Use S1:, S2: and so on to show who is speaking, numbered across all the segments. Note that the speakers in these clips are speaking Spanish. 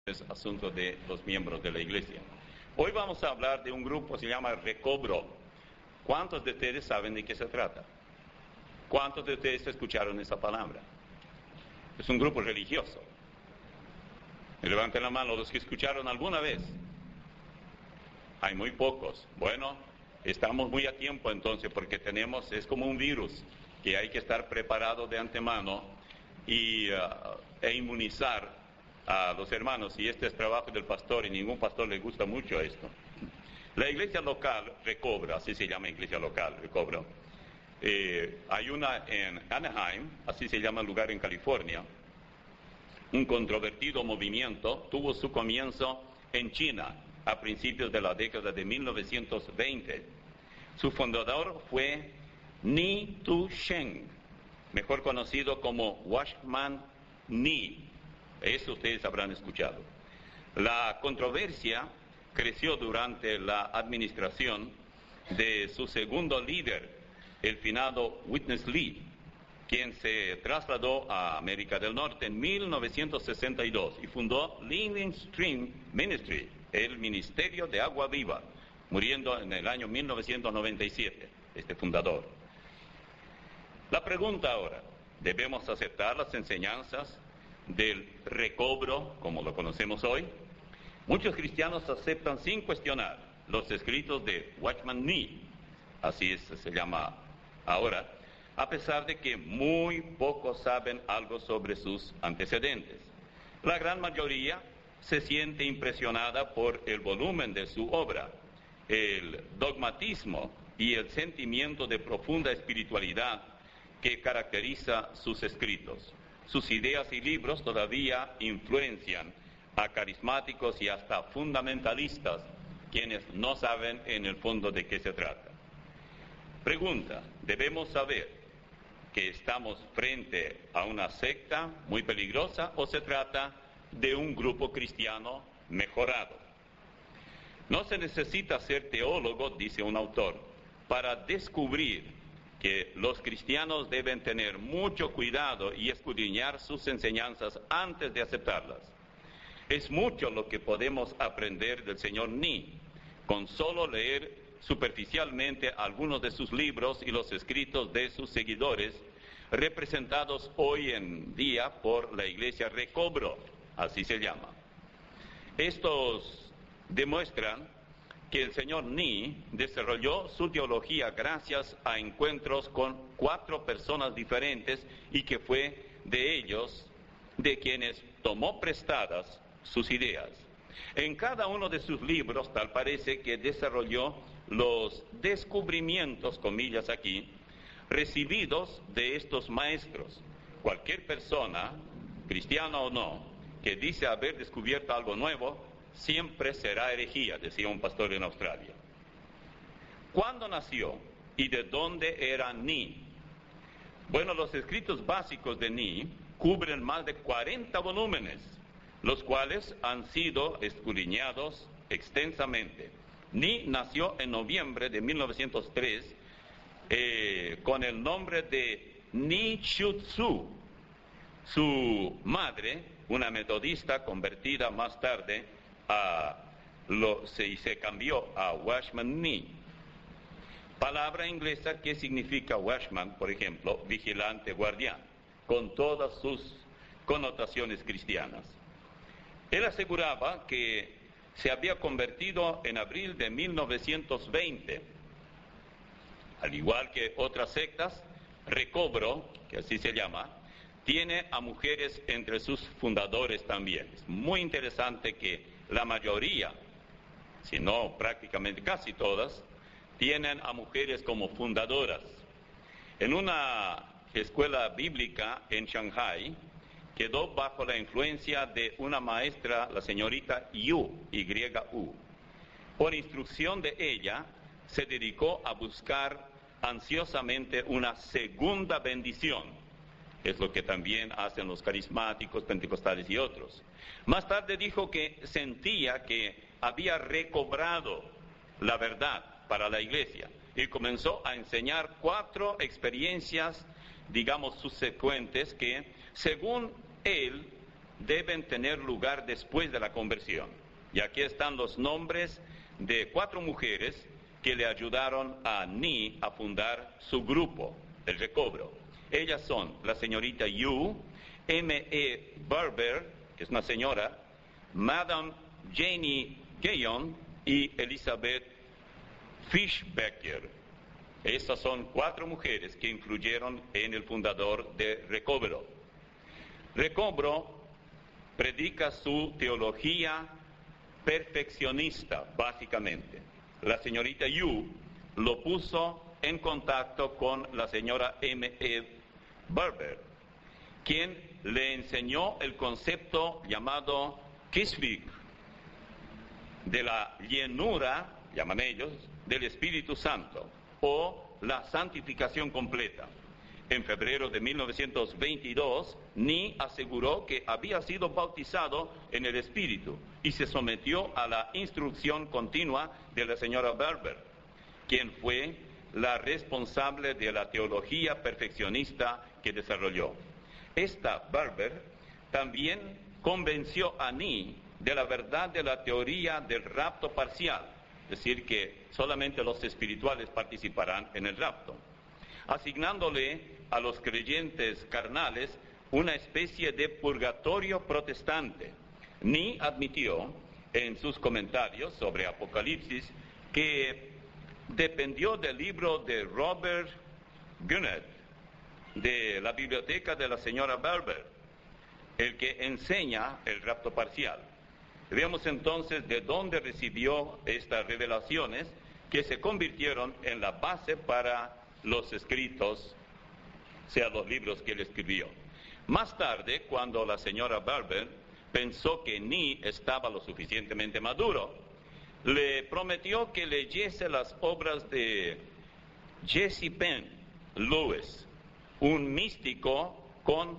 S1: es asunto de los miembros de la iglesia. Hoy vamos a hablar de un grupo que se llama Recobro. ¿Cuántos de ustedes saben de qué se trata? ¿Cuántos de ustedes escucharon esa palabra? Es un grupo religioso. Levanten la mano los que escucharon alguna vez. Hay muy pocos. Bueno, estamos muy a tiempo entonces, porque es como un virus que hay que estar preparado de antemano e inmunizar a los hermanos, y este es trabajo del pastor, y ningún pastor le gusta mucho esto. La iglesia local, Recobro, así se llama iglesia local, Recobro. Hay una en Anaheim, así se llama el lugar en California. Un controvertido movimiento tuvo su comienzo en China a principios de la década de 1920. Su fundador fue Ni Tu Sheng, mejor conocido como Watchman Nee. Eso ustedes habrán escuchado. La controversia creció durante la administración de su segundo líder, el finado Witness Lee, quien se trasladó a América del Norte en 1962 y fundó Living Stream Ministry, el Ministerio de Agua Viva, muriendo en el año 1997, este fundador. La pregunta ahora, ¿debemos aceptar las enseñanzas del Recobro, como lo conocemos hoy? Muchos cristianos aceptan sin cuestionar los escritos de Watchman Nee, así se llama ahora, a pesar de que muy pocos saben algo sobre sus antecedentes. La gran mayoría se siente impresionada por el volumen de su obra, el dogmatismo y el sentimiento de profunda espiritualidad que caracteriza sus escritos. Sus ideas y libros todavía influencian a carismáticos y hasta fundamentalistas, quienes no saben en el fondo de qué se trata. Pregunta, ¿debemos saber que estamos frente a una secta muy peligrosa o se trata de un grupo cristiano mejorado? No se necesita ser teólogo, dice un autor, para descubrir que los cristianos deben tener mucho cuidado y escudriñar sus enseñanzas antes de aceptarlas. Es mucho lo que podemos aprender del señor Nee con solo leer superficialmente algunos de sus libros y los escritos de sus seguidores, representados hoy en día por la iglesia Recobro, así se llama. Estos demuestran que el señor Nee desarrolló su teología gracias a encuentros con 4 personas diferentes y que fue de ellos de quienes tomó prestadas sus ideas. En cada uno de sus libros tal parece que desarrolló los descubrimientos, comillas aquí, recibidos de estos maestros. Cualquier persona, cristiana o no, que dice haber descubierto algo nuevo, siempre será herejía, decía un pastor en Australia. ¿Cuándo nació y de dónde era Nee? Bueno, los escritos básicos de Nee cubren más de 40 volúmenes, los cuales han sido escudriñados extensamente. Nee nació en noviembre de 1903 con el nombre de Nee Shu-tzu. Su madre, una metodista convertida más tarde, se cambió a Watchman Nee. Palabra inglesa que significa watchman, por ejemplo, vigilante, guardián, con todas sus connotaciones cristianas. Él aseguraba que se había convertido en abril de 1920. Al igual que otras sectas, Recobro, que así se llama, tiene a mujeres entre sus fundadores también. Es muy interesante que la mayoría, si no prácticamente casi todas, tienen a mujeres como fundadoras. En una escuela bíblica en Shanghai, quedó bajo la influencia de una maestra, la señorita Yu, Y-U. Por instrucción de ella, se dedicó a buscar ansiosamente una segunda bendición. Es lo que también hacen los carismáticos, pentecostales y otros. Más tarde dijo que sentía que había recobrado la verdad para la iglesia y comenzó a enseñar 4 experiencias, digamos, subsecuentes que, según él, deben tener lugar después de la conversión. Y aquí están los nombres de 4 mujeres que le ayudaron a Ni a fundar su grupo, el Recobro. Ellas son la señorita Yu, M.E. Barber, que es una señora, Madame Janie Guyon y Elizabeth Fishbecker. Estas son 4 mujeres que influyeron en el fundador de Recobro. Recobro predica su teología perfeccionista, básicamente. La señorita Yu lo puso en contacto con la señora M.E. Barber, quien le enseñó el concepto llamado Kisvik, de la llenura, llaman ellos, del Espíritu Santo, o la santificación completa. En febrero de 1922, Ni aseguró que había sido bautizado en el Espíritu y se sometió a la instrucción continua de la señora Barber, quien fue la responsable de la teología perfeccionista que desarrolló. Esta Barber también convenció a Ni de la verdad de la teoría del rapto parcial, es decir, que solamente los espirituales participarán en el rapto, asignándole a los creyentes carnales una especie de purgatorio protestante. Ni admitió en sus comentarios sobre Apocalipsis que dependió del libro de Robert Gunnett de la biblioteca de la señora Barber, el que enseña el rapto parcial. Veamos entonces de dónde recibió estas revelaciones que se convirtieron en la base para los escritos, sea los libros que él escribió. Más tarde, cuando la señora Barber pensó que Ni estaba lo suficientemente maduro, le prometió que leyese las obras de Jesse Penn Lewis, un místico con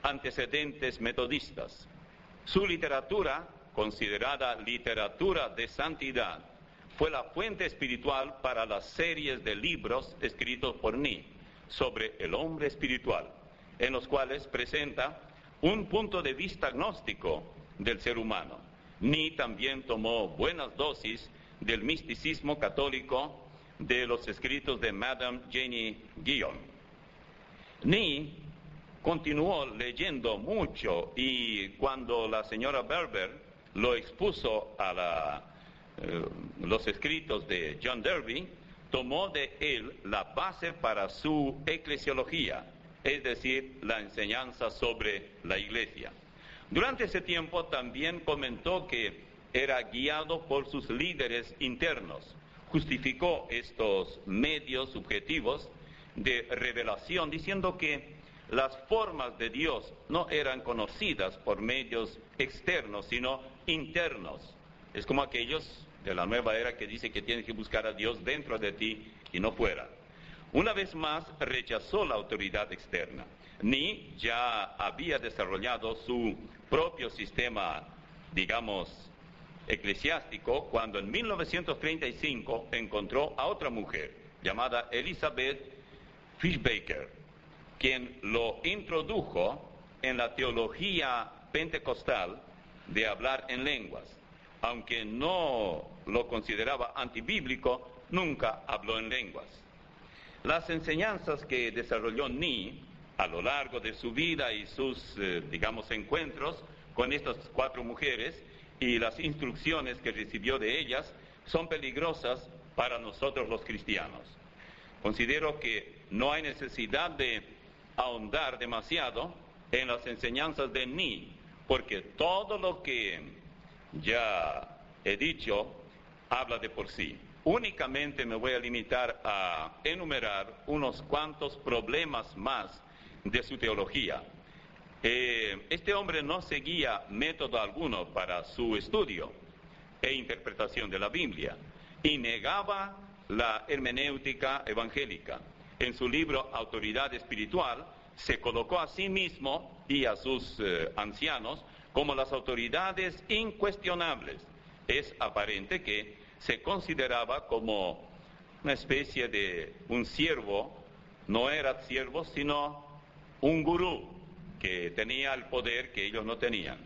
S1: antecedentes metodistas. Su literatura, considerada literatura de santidad, fue la fuente espiritual para las series de libros escritos por Ni sobre el hombre espiritual, en los cuales presenta un punto de vista gnóstico del ser humano. Ni también tomó buenas dosis del misticismo católico de los escritos de Madame Janie Guyon. Ni continuó leyendo mucho y cuando la señora Barber lo expuso a los escritos de John Derby, tomó de él la base para su eclesiología, es decir, la enseñanza sobre la iglesia. Durante ese tiempo también comentó que era guiado por sus líderes internos. Justificó estos medios subjetivos de revelación diciendo que las formas de Dios no eran conocidas por medios externos, sino internos. Es como aquellos de la nueva era que dice que tienes que buscar a Dios dentro de ti y no fuera. Una vez más rechazó la autoridad externa. Ni ya había desarrollado su propio sistema, digamos, eclesiástico, cuando en 1935 encontró a otra mujer llamada Elizabeth Fishbecker, quien lo introdujo en la teología pentecostal de hablar en lenguas. Aunque no lo consideraba antibíblico, nunca habló en lenguas. Las enseñanzas que desarrolló Ni a lo largo de su vida y sus, encuentros con estas 4 mujeres y las instrucciones que recibió de ellas son peligrosas para nosotros los cristianos. Considero que no hay necesidad de ahondar demasiado en las enseñanzas de Ni, porque todo lo que ya he dicho habla de por sí. Únicamente me voy a limitar a enumerar unos cuantos problemas más de su teología. Este hombre no seguía método alguno para su estudio e interpretación de la Biblia y negaba la hermenéutica evangélica. En su libro Autoridad Espiritual se colocó a sí mismo y a sus ancianos como las autoridades incuestionables. Es aparente que se consideraba como una especie de un siervo, no era siervo, sino un gurú que tenía el poder que ellos no tenían.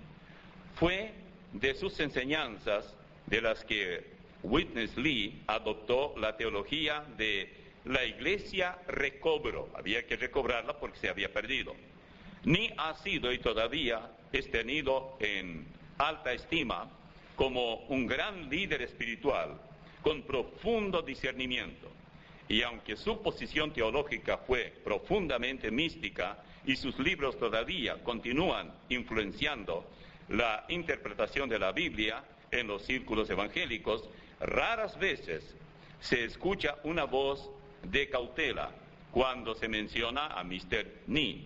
S1: Fue de sus enseñanzas de las que Witness Lee adoptó la teología de la iglesia recobro. Había que recobrarla porque se había perdido. Ni ha sido y todavía es tenido en alta estima como un gran líder espiritual con profundo discernimiento. Y aunque su posición teológica fue profundamente mística y sus libros todavía continúan influenciando la interpretación de la Biblia en los círculos evangélicos, raras veces se escucha una voz de cautela cuando se menciona a Mr. Nee.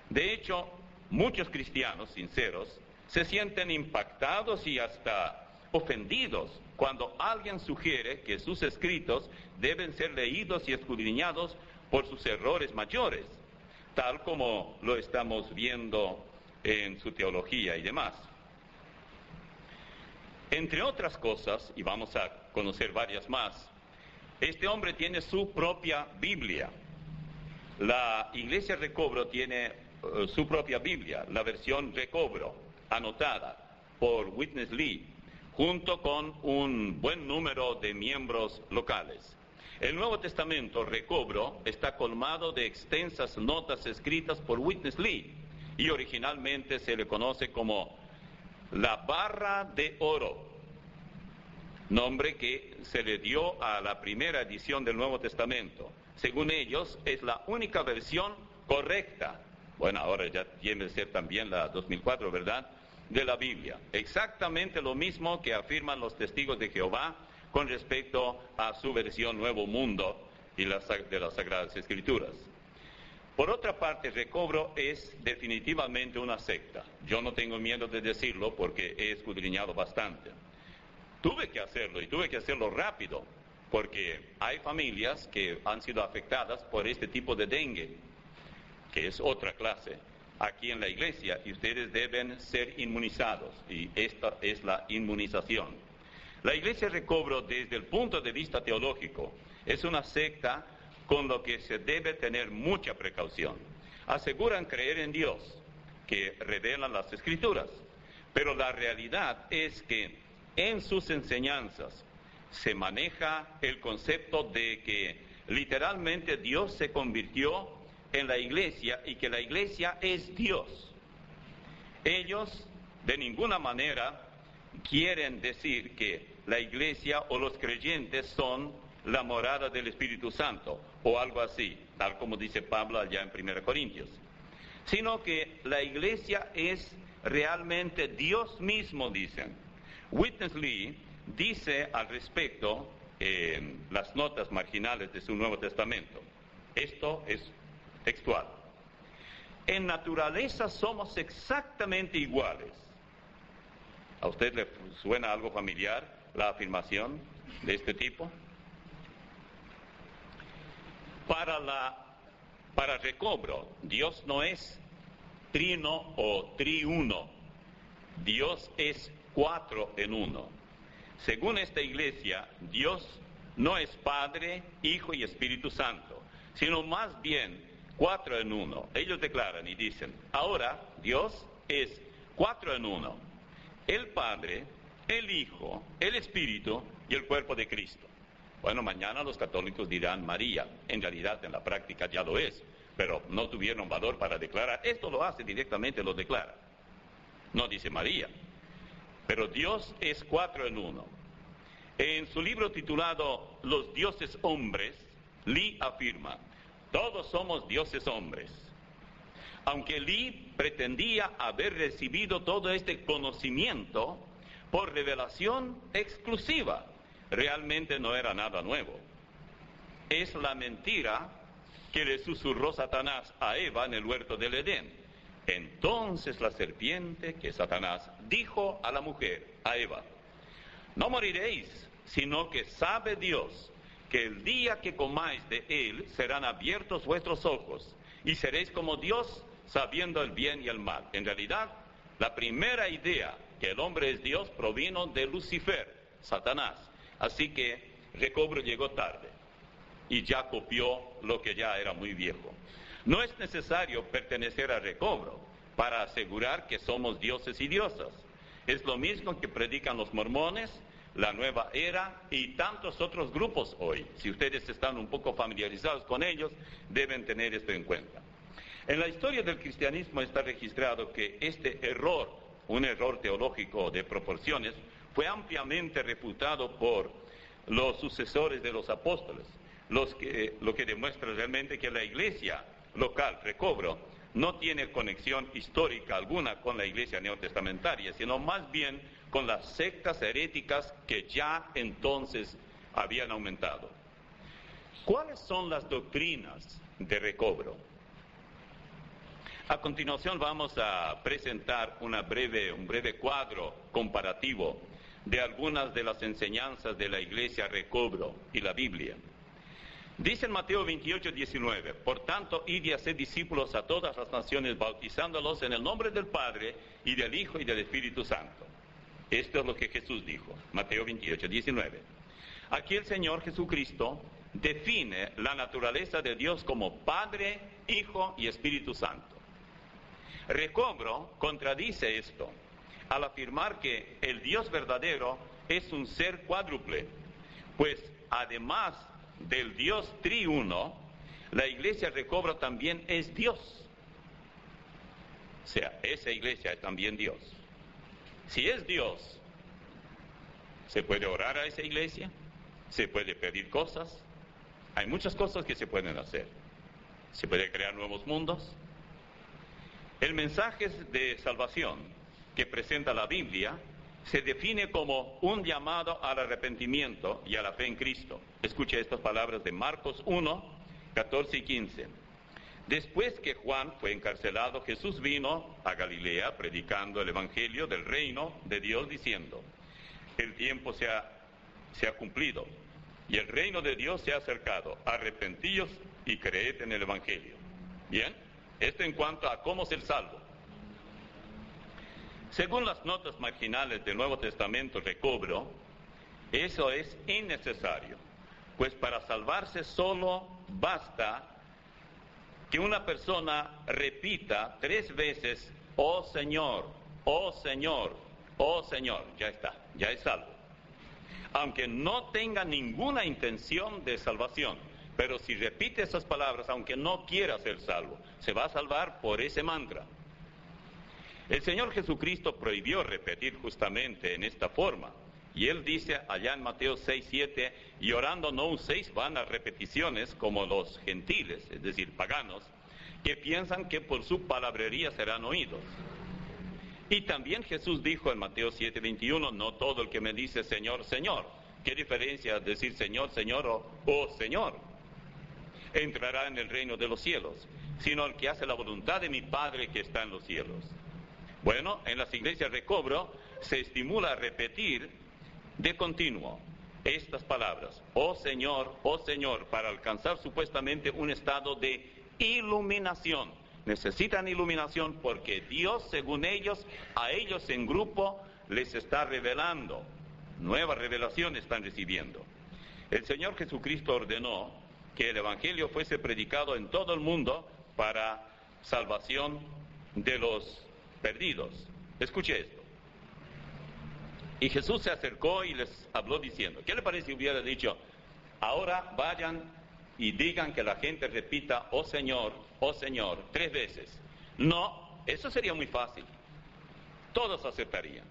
S1: De hecho, muchos cristianos sinceros se sienten impactados y hasta ofendidos cuando alguien sugiere que sus escritos deben ser leídos y escudriñados por sus errores mayores, tal como lo estamos viendo en su teología y demás. Entre otras cosas, y vamos a conocer varias más, este hombre tiene su propia Biblia. La Iglesia Recobro tiene su propia Biblia, la versión Recobro, anotada por Witness Lee, junto con un buen número de miembros locales. El Nuevo Testamento Recobro está colmado de extensas notas escritas por Witness Lee y originalmente se le conoce como la barra de oro, nombre que se le dio a la primera edición del Nuevo Testamento. Según ellos, es la única versión correcta. Bueno, ahora ya tiene que ser también la 2004, ¿verdad?, de la Biblia. Exactamente lo mismo que afirman los testigos de Jehová con respecto a su versión Nuevo Mundo y de las Sagradas Escrituras. Por otra parte, Recobro es definitivamente una secta. Yo no tengo miedo de decirlo porque he escudriñado bastante. Tuve que hacerlo y tuve que hacerlo rápido porque hay familias que han sido afectadas por este tipo de dengue, que es otra clase, aquí en la iglesia, y ustedes deben ser inmunizados, y esta es la inmunización. La Iglesia Recobro, desde el punto de vista teológico, es una secta con lo que se debe tener mucha precaución. Aseguran creer en Dios, que revelan las Escrituras, pero la realidad es que en sus enseñanzas se maneja el concepto de que literalmente Dios se convirtió en la iglesia y que la iglesia es Dios. Ellos de ninguna manera quieren decir que la iglesia o los creyentes son la morada del Espíritu Santo o algo así, tal como dice Pablo allá en 1 Corintios, sino que la iglesia es realmente Dios mismo, dicen. Witness Lee dice al respecto en las notas marginales de su Nuevo Testamento, esto es textual: en naturaleza somos exactamente iguales. ¿A usted le suena algo familiar la afirmación de este tipo? Para Recobro, Dios no es trino o triuno. Dios es 4 en 1. Según esta iglesia, Dios no es Padre, Hijo y Espíritu Santo, sino más bien 4 en 1. Ellos declaran y dicen, ahora Dios es 4 en 1. El Padre, el Hijo, el Espíritu y el cuerpo de Cristo. Bueno, mañana los católicos dirán María. En realidad, en la práctica ya lo es, pero no tuvieron valor para declarar. Esto lo hace directamente, lo declara. No dice María. Pero Dios es 4 en 1. En su libro titulado Los dioses hombres, Lee afirma, todos somos dioses hombres. Aunque Lee pretendía haber recibido todo este conocimiento por revelación exclusiva, realmente no era nada nuevo. Es la mentira que le susurró Satanás a Eva en el huerto del Edén. Entonces la serpiente, que es Satanás, dijo a la mujer, a Eva, no moriréis, sino que sabe Dios que el día que comáis de él serán abiertos vuestros ojos y seréis como Dios, sabiendo el bien y el mal. En realidad, la primera idea que el hombre es Dios provino de Lucifer, Satanás. Así que Recobro llegó tarde y ya copió lo que ya era muy viejo. No es necesario pertenecer a Recobro para asegurar que somos dioses y diosas. Es lo mismo que predican los mormones, la Nueva Era y tantos otros grupos hoy. Si ustedes están un poco familiarizados con ellos, deben tener esto en cuenta. En la historia del cristianismo está registrado que este error, un error teológico de proporciones, fue ampliamente refutado por los sucesores de los apóstoles, lo que demuestra realmente que la iglesia local, Recobro, no tiene conexión histórica alguna con la iglesia neotestamentaria, sino más bien con las sectas heréticas que ya entonces habían aumentado. ¿Cuáles son las doctrinas de Recobro? A continuación vamos a presentar un breve cuadro comparativo de algunas de las enseñanzas de la iglesia Recobro y la Biblia. Dice en Mateo 28:19, por tanto, id y haced discípulos a todas las naciones, bautizándolos en el nombre del Padre, y del Hijo, y del Espíritu Santo. Esto es lo que Jesús dijo, Mateo 28:19. Aquí el Señor Jesucristo define la naturaleza de Dios como Padre, Hijo y Espíritu Santo. Recobro contradice esto, al afirmar que el Dios verdadero es un ser cuádruple, pues además del Dios triuno, la iglesia Recobro también es Dios. O sea, esa iglesia es también Dios. Si es Dios, ¿se puede orar a esa iglesia? ¿Se puede pedir cosas? Hay muchas cosas que se pueden hacer. ¿Se puede crear nuevos mundos? El mensaje de salvación que presenta la Biblia se define como un llamado al arrepentimiento y a la fe en Cristo. Escuche estas palabras de Marcos 1, 14 y 15. Después que Juan fue encarcelado, Jesús vino a Galilea predicando el evangelio del reino de Dios, diciendo, el tiempo se ha cumplido y el reino de Dios se ha acercado. Arrepentíos y creed en el evangelio. Bien, esto en cuanto a cómo ser salvo. Según las notas marginales del Nuevo Testamento Recobro, eso es innecesario, pues para salvarse solo basta que una persona repita 3 veces, oh Señor, oh Señor, oh Señor, ya está, ya es salvo. Aunque no tenga ninguna intención de salvación, pero si repite esas palabras, aunque no quiera ser salvo, se va a salvar por ese mantra. El Señor Jesucristo prohibió repetir justamente en esta forma. Y Él dice allá en Mateo 6:7, y orando no uséis vanas repeticiones como los gentiles, es decir, paganos, que piensan que por su palabrería serán oídos. Y también Jesús dijo en Mateo 7:21, no todo el que me dice Señor, Señor. ¿Qué diferencia decir Señor, Señor o oh Señor? Entrará en el reino de los cielos, sino el que hace la voluntad de mi Padre que está en los cielos. Bueno, en las iglesias Recobro se estimula a repetir de continuo estas palabras, oh Señor, para alcanzar supuestamente un estado de iluminación. Necesitan iluminación porque Dios, según ellos, a ellos en grupo les está revelando, nuevas revelaciones están recibiendo. El Señor Jesucristo ordenó que el Evangelio fuese predicado en todo el mundo para salvación de los perdidos. Escuche esto. Y Jesús se acercó y les habló diciendo, ¿qué le parece si hubiera dicho, ahora vayan y digan que la gente repita, oh Señor, 3 veces? No, eso sería muy fácil. Todos aceptarían.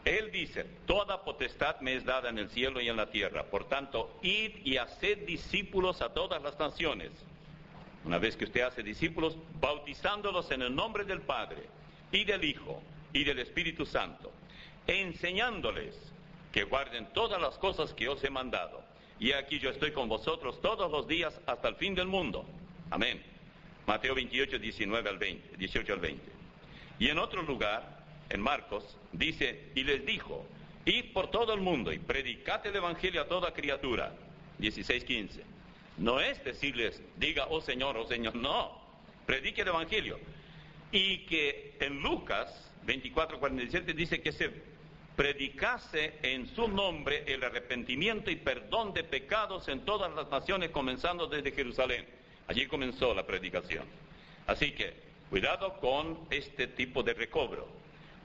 S1: Él dice, toda potestad me es dada en el cielo y en la tierra. Por tanto, id y haced discípulos a todas las naciones. Una vez que usted hace discípulos, bautizándolos en el nombre del Padre, y del Hijo, y del Espíritu Santo, enseñándoles que guarden todas las cosas que os he mandado. Y aquí yo estoy con vosotros todos los días hasta el fin del mundo. Amén. Mateo 28, 18 al 20. Y en otro lugar, en Marcos, dice, y les dijo, id por todo el mundo y predicad el Evangelio a toda criatura. 16, 15. No es decirles, diga, oh Señor, no. Predique el Evangelio. Y que en Lucas 24, 47 dice que se predicase en su nombre el arrepentimiento y perdón de pecados en todas las naciones, comenzando desde Jerusalén. Allí comenzó la predicación. Así que, cuidado con este tipo de recobro.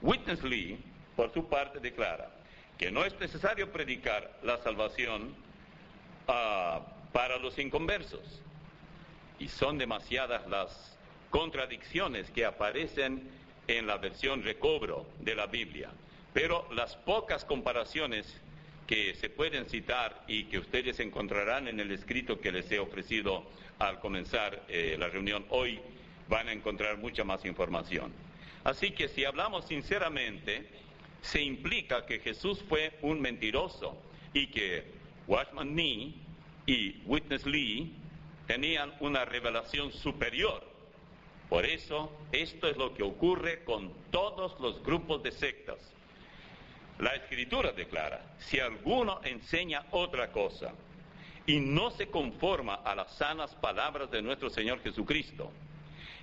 S1: Witness Lee, por su parte, declara que no es necesario predicar la salvación para los inconversos. Y son demasiadas las contradicciones que aparecen en la versión recobro de la Biblia. Pero las pocas comparaciones que se pueden citar y que ustedes encontrarán en el escrito que les he ofrecido al comenzar la reunión hoy, van a encontrar mucha más información. Así que si hablamos sinceramente, se implica que Jesús fue un mentiroso y que Watchman Nee y Witness Lee tenían una revelación superior. Por eso, esto es lo que ocurre con todos los grupos de sectas. La Escritura declara, si alguno enseña otra cosa y no se conforma a las sanas palabras de nuestro Señor Jesucristo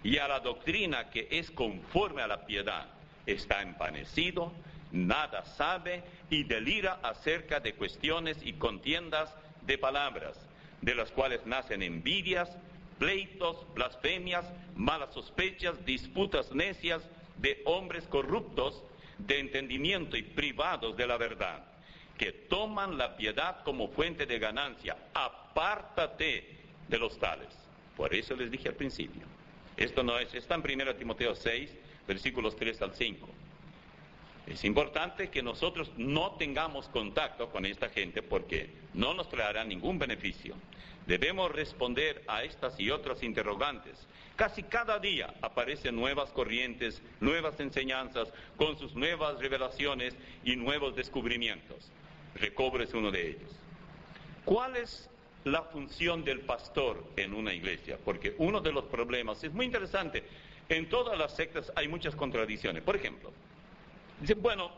S1: y a la doctrina que es conforme a la piedad, está envanecido, nada sabe y delira acerca de cuestiones y contiendas de palabras, de las cuales nacen envidias, pleitos, blasfemias, malas sospechas, disputas necias de hombres corruptos de entendimiento y privados de la verdad, que toman la piedad como fuente de ganancia. Apártate de los tales. Por eso les dije al principio. Esto no es, está en 1 Timoteo 6, versículos 3 al 5. Es importante que nosotros no tengamos contacto con esta gente porque no nos traerá ningún beneficio. Debemos responder a estas y otras interrogantes. Casi cada día aparecen nuevas corrientes, nuevas enseñanzas, con sus nuevas revelaciones y nuevos descubrimientos. Recobro es uno de ellos. ¿Cuál es la función del pastor en una iglesia? Porque uno de los problemas es muy interesante. En todas las sectas hay muchas contradicciones. Por ejemplo, dicen, bueno,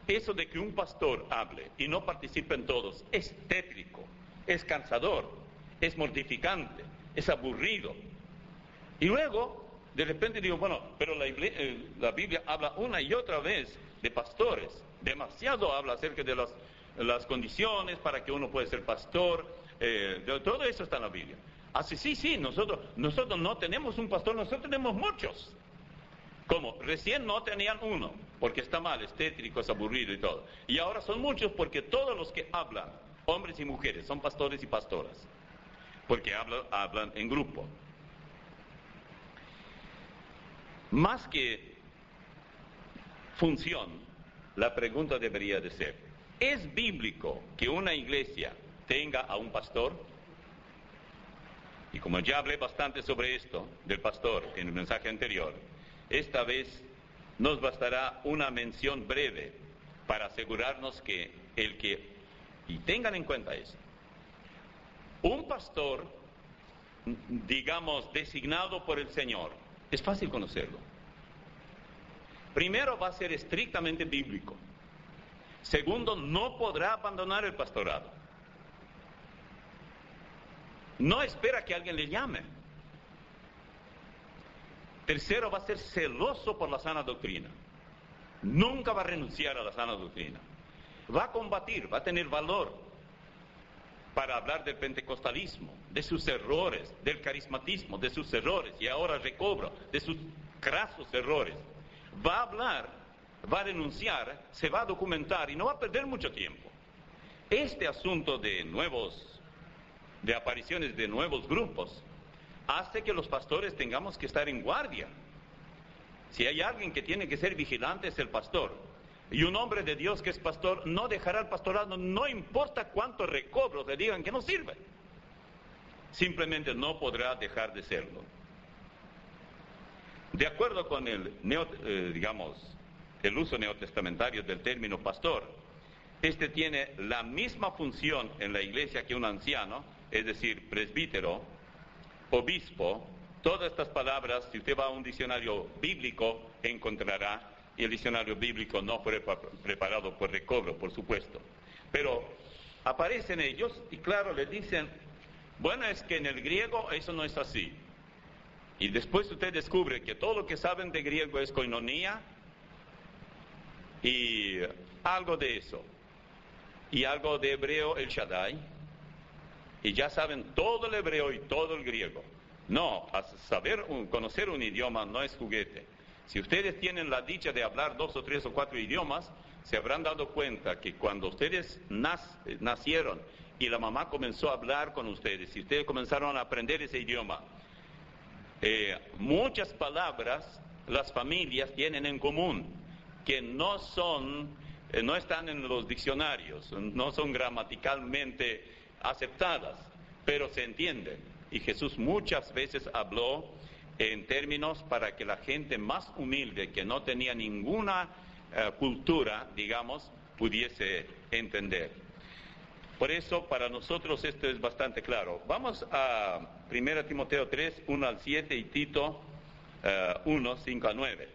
S1: eso de que un pastor hable y no participen todos es tétrico, es cansador, es mortificante, es aburrido. Y luego, de repente digo, bueno, pero la Biblia habla una y otra vez de pastores. Demasiado habla acerca de las condiciones para que uno pueda ser pastor. Todo eso está en la Biblia. Así, sí, nosotros no tenemos un pastor, nosotros tenemos muchos. ¿Cómo? Recién no tenían uno, porque está mal, es tétrico, es aburrido y todo. Y ahora son muchos porque todos los que hablan, hombres y mujeres, son pastores y pastoras. Porque hablan en grupo. Más que función, la pregunta debería de ser, ¿es bíblico que una iglesia tenga a un pastor? Y como ya hablé bastante sobre esto, del pastor, en el mensaje anterior, esta vez nos bastará una mención breve para asegurarnos y tengan en cuenta esto, un pastor, digamos, designado por el Señor, es fácil conocerlo. Primero, va a ser estrictamente bíblico. Segundo, no podrá abandonar el pastorado. No espera que alguien le llame. Tercero, va a ser celoso por la sana doctrina. Nunca va a renunciar a la sana doctrina. Va a combatir, va a tener valor para hablar del pentecostalismo, de sus errores, del carismatismo, de sus errores, y ahora recobro, de sus crasos errores. Va a hablar, va a denunciar, se va a documentar y no va a perder mucho tiempo. Este asunto de apariciones de nuevos grupos, hace que los pastores tengamos que estar en guardia. Si hay alguien que tiene que ser vigilante es el pastor. Y un hombre de Dios que es pastor no dejará el pastorado, no importa cuántos recobros le digan que no sirve. Simplemente no podrá dejar de serlo. De acuerdo con el uso neotestamentario del término pastor, este tiene la misma función en la iglesia que un anciano, es decir, presbítero, obispo. Todas estas palabras, si usted va a un diccionario bíblico, encontrará. Y el diccionario bíblico no fue preparado por recobro, por supuesto. Pero aparecen ellos y claro, les dicen, bueno, es que en el griego eso no es así. Y después usted descubre que todo lo que saben de griego es koinonía y algo de eso. Y algo de hebreo, el Shaddai. Y ya saben todo el hebreo y todo el griego. No, conocer un idioma no es juguete. Si ustedes tienen la dicha de hablar 2 o 3 o 4 idiomas, se habrán dado cuenta que cuando ustedes nacieron y la mamá comenzó a hablar con ustedes, y ustedes comenzaron a aprender ese idioma, muchas palabras las familias tienen en común, que no están en los diccionarios, no son gramaticalmente aceptadas, pero se entienden. Y Jesús muchas veces habló en términos para que la gente más humilde, que no tenía ninguna cultura, digamos, pudiese entender. Por eso, para nosotros esto es bastante claro. Vamos a 1 Timoteo 3, 1 al 7 y Tito 1, 5 a 9.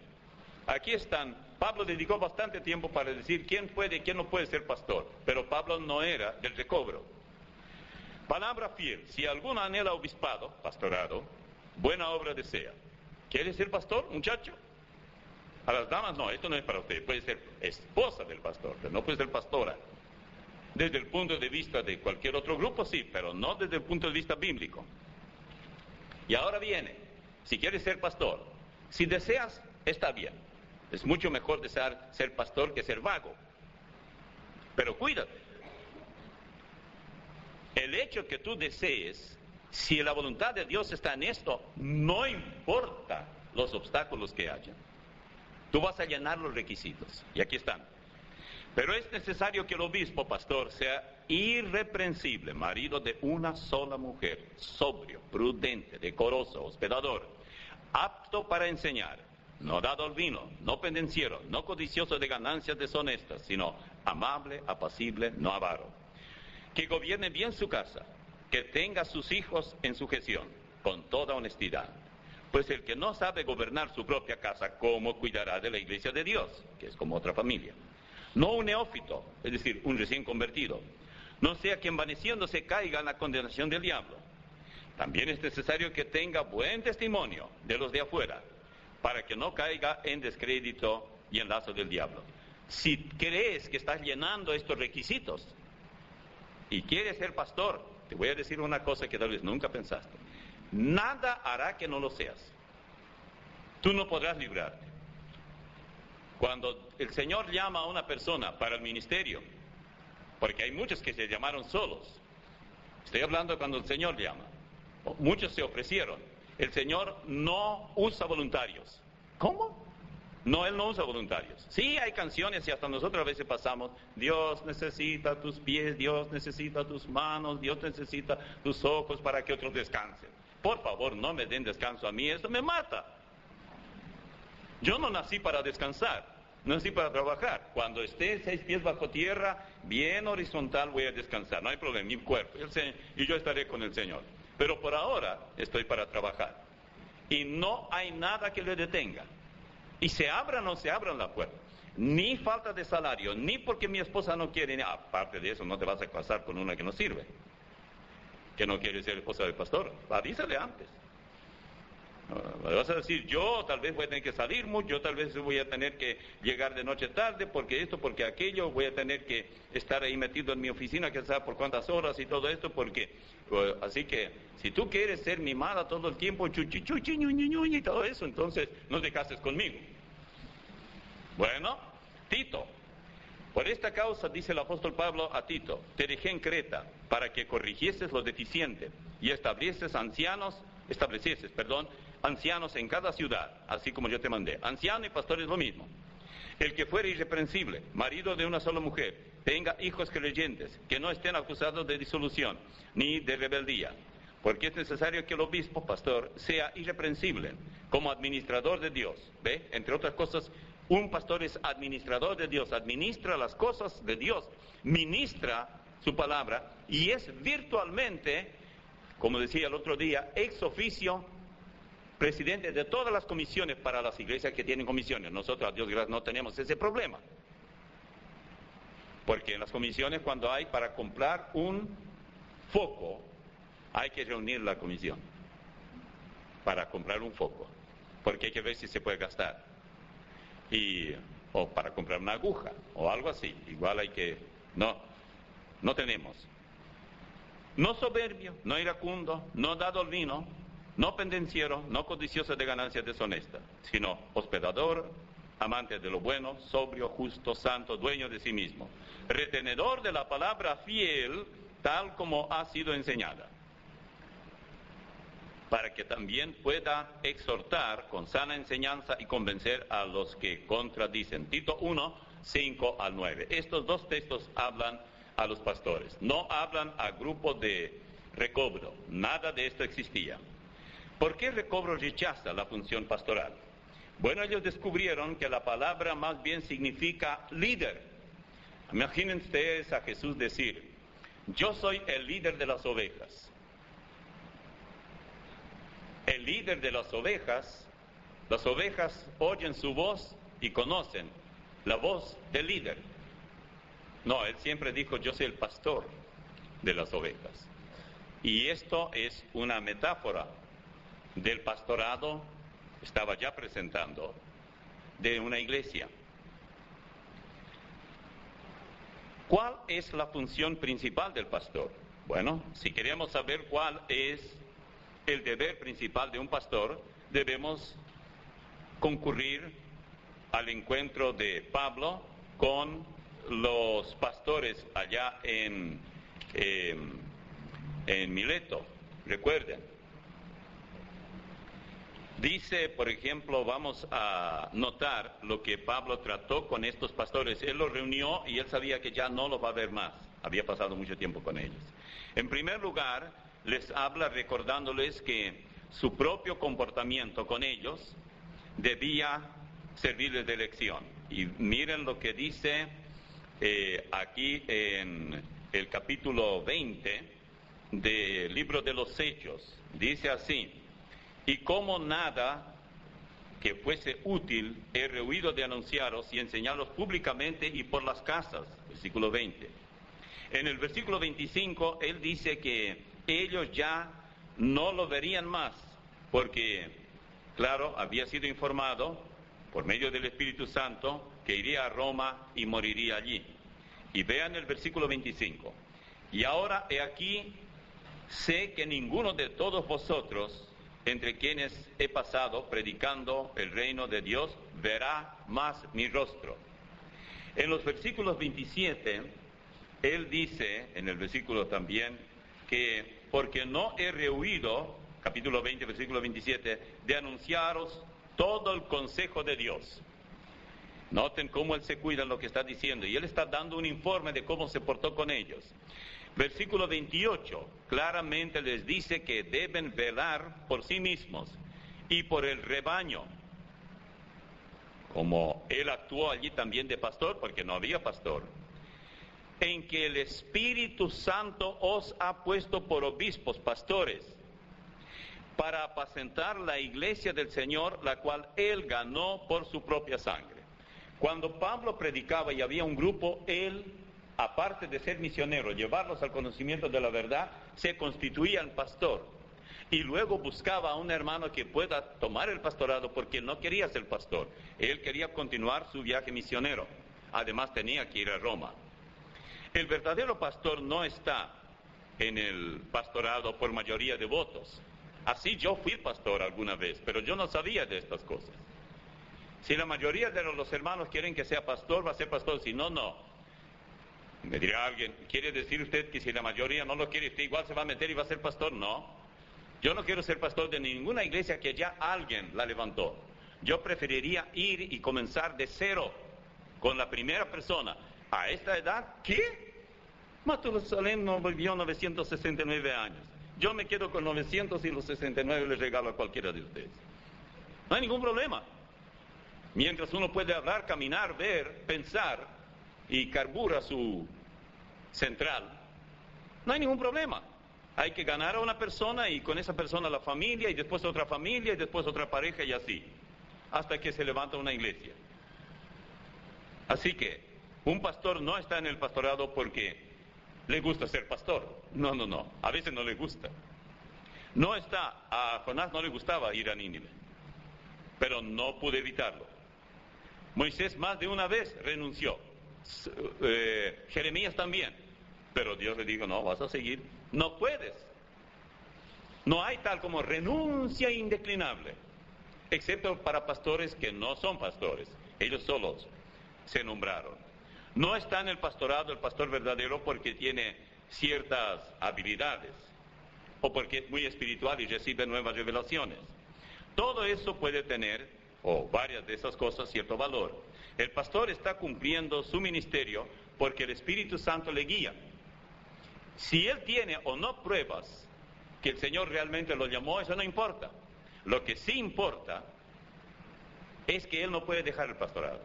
S1: Aquí están. Pablo dedicó bastante tiempo para decir quién puede y quién no puede ser pastor, pero Pablo no era del recobro. Palabra fiel: si alguno anhela obispado, pastorado, buena obra desea. ¿Quiere ser pastor, muchacho? A las damas no, esto no es para usted. Puede ser esposa del pastor, pero no puede ser pastora. Desde el punto de vista de cualquier otro grupo, sí, pero no desde el punto de vista bíblico. Y ahora viene, si quieres ser pastor, si deseas, está bien. Es mucho mejor desear ser pastor que ser vago. Pero cuídate. El hecho que tú desees, si la voluntad de Dios está en esto, no importa los obstáculos que haya. Tú vas a llenar los requisitos. Y aquí están. Pero es necesario que el obispo pastor sea irreprensible, marido de una sola mujer, sobrio, prudente, decoroso, hospedador, apto para enseñar, no dado al vino, no pendenciero, no codicioso de ganancias deshonestas, sino amable, apacible, no avaro, que gobierne bien su casa, que tenga a sus hijos en sujeción, con toda honestidad. Pues el que no sabe gobernar su propia casa, ¿cómo cuidará de la iglesia de Dios? Que es como otra familia. No un neófito, es decir, un recién convertido. No sea que envaneciéndose caiga en la condenación del diablo. También es necesario que tenga buen testimonio de los de afuera, para que no caiga en descrédito y en lazo del diablo. Si crees que estás llenando estos requisitos y quieres ser pastor, te voy a decir una cosa que tal vez nunca pensaste. Nada hará que no lo seas. Tú no podrás librarte. Cuando el Señor llama a una persona para el ministerio, porque hay muchos que se llamaron solos, estoy hablando cuando el Señor llama, muchos se ofrecieron, el Señor no usa voluntarios. ¿Cómo? No, Él no usa voluntarios. Sí, hay canciones y hasta nosotros a veces pasamos, Dios necesita tus pies, Dios necesita tus manos, Dios necesita tus ojos para que otros descansen. Por favor, no me den descanso a mí, esto me mata. Yo no nací para descansar, nací para trabajar. Cuando esté 6 pies bajo tierra, bien horizontal, voy a descansar. No hay problema, mi cuerpo, y yo estaré con el Señor. Pero por ahora estoy para trabajar. Y no hay nada que le detenga. Y se abra o no se abra la puerta. Ni falta de salario, ni porque mi esposa no quiere. Aparte de eso, no te vas a casar con una que no sirve, que no quiere ser esposa del pastor. Avísale antes. Le vas a decir, yo tal vez voy a tener que salir mucho, yo tal vez voy a tener que llegar de noche tarde, porque esto, porque aquello, voy a tener que estar ahí metido en mi oficina, que sabe por cuántas horas y todo esto, porque, así que, si tú quieres ser mimada todo el tiempo, chuchi, chuchi, ñuñi, y todo eso, entonces no te cases conmigo. Bueno, Tito, por esta causa, dice el apóstol Pablo a Tito, te dejé en Creta, para que corrigieses lo deficiente, y establecieses ancianos en cada ciudad, así como yo te mandé. Anciano y pastor es lo mismo. El que fuere irreprensible, marido de una sola mujer, tenga hijos creyentes, que no estén acusados de disolución, ni de rebeldía. Porque es necesario que el obispo, pastor, sea irreprensible, como administrador de Dios. ¿Ve? Entre otras cosas, un pastor es administrador de Dios, administra las cosas de Dios, ministra su palabra, y es virtualmente, como decía el otro día, ex oficio, presidente de todas las comisiones para las iglesias que tienen comisiones. Nosotros, a Dios gracias, no tenemos ese problema. Porque en las comisiones, cuando hay para comprar un foco, hay que reunir la comisión para comprar un foco, porque hay que ver si se puede gastar. O para comprar una aguja, o algo así. Igual hay que... No tenemos. No soberbio, no iracundo, no dado al vino, no pendenciero, no codicioso de ganancias deshonestas, sino hospedador, amante de lo bueno, sobrio, justo, santo, dueño de sí mismo, retenedor de la palabra fiel, tal como ha sido enseñada, para que también pueda exhortar con sana enseñanza y convencer a los que contradicen. Tito 1, 5 al 9. Estos dos textos hablan a los pastores, no hablan a grupos de recobro, nada de esto existía. ¿Por qué recobro rechaza la función pastoral? Bueno, ellos descubrieron que la palabra más bien significa líder. Imaginen ustedes a Jesús decir: yo soy el líder de las ovejas. El líder de las ovejas oyen su voz y conocen la voz del líder. No, él siempre dijo: yo soy el pastor de las ovejas. Y esto es una metáfora del pastorado, estaba ya presentando, de una iglesia. ¿Cuál es la función principal del pastor? Bueno, si queremos saber cuál es el deber principal de un pastor, debemos concurrir al encuentro de Pablo con los pastores allá en Mileto. Recuerden. Dice, por ejemplo, vamos a notar lo que Pablo trató con estos pastores. Él los reunió y él sabía que ya no los va a ver más. Había pasado mucho tiempo con ellos. En primer lugar, les habla recordándoles que su propio comportamiento con ellos debía servirles de lección. Y miren lo que dice aquí en el capítulo 20 del libro de los Hechos. Dice así: y como nada que fuese útil he rehuido de anunciaros y enseñaros públicamente y por las casas. Versículo 20. En el versículo 25 él dice que ellos ya no lo verían más, porque, claro, había sido informado por medio del Espíritu Santo que iría a Roma y moriría allí. Y vean el versículo 25. Y ahora he aquí, sé que ninguno de todos vosotros, entre quienes he pasado predicando el reino de Dios, verá más mi rostro. En los versículos 27, él dice, en el versículo también, que porque no he rehuido, capítulo 20, versículo 27, de anunciaros todo el consejo de Dios. Noten cómo él se cuida en lo que está diciendo, y él está dando un informe de cómo se portó con ellos. Versículo 28, claramente les dice que deben velar por sí mismos y por el rebaño. Como él actuó allí también de pastor, porque no había pastor. En que el Espíritu Santo os ha puesto por obispos, pastores, para apacentar la iglesia del Señor, la cual él ganó por su propia sangre. Cuando Pablo predicaba y había un grupo, él, aparte de ser misionero, llevarlos al conocimiento de la verdad, se constituía en pastor. Y luego buscaba a un hermano que pueda tomar el pastorado, porque no quería ser pastor. Él quería continuar su viaje misionero. Además tenía que ir a Roma. El verdadero pastor no está en el pastorado por mayoría de votos. Así yo fui pastor alguna vez, pero yo no sabía de estas cosas. Si la mayoría de los hermanos quieren que sea pastor, va a ser pastor. Si no, no. Me dirá alguien: ¿quiere decir usted que si la mayoría no lo quiere, usted igual se va a meter y va a ser pastor? No. Yo no quiero ser pastor de ninguna iglesia que ya alguien la levantó. Yo preferiría ir y comenzar de cero con la primera persona. ¿A esta edad? ¿Qué? Matusalén no vivió 969 años. Yo me quedo con 900 y los 69 les regalo a cualquiera de ustedes. No hay ningún problema. Mientras uno puede hablar, caminar, ver, pensar y carbura su central, no hay ningún problema. Hay que ganar a una persona y con esa persona la familia y después otra familia y después otra pareja y así, hasta que se levanta una iglesia. Así que un pastor no está en el pastorado porque le gusta ser pastor. No, no, no. A veces no le gusta. No está. A Jonás no le gustaba ir a Nínive, pero no pudo evitarlo. Moisés más de una vez renunció. Jeremías también. Pero Dios le dijo: no, vas a seguir. No puedes. No hay tal como renuncia indeclinable, excepto para pastores que no son pastores. Ellos solos se nombraron. No está en el pastorado el pastor verdadero porque tiene ciertas habilidades o porque es muy espiritual y recibe nuevas revelaciones. Todo eso puede tener, o varias de esas cosas, cierto valor. El pastor está cumpliendo su ministerio porque el Espíritu Santo le guía. Si él tiene o no pruebas que el Señor realmente lo llamó, eso no importa. Lo que sí importa es que él no puede dejar el pastorado.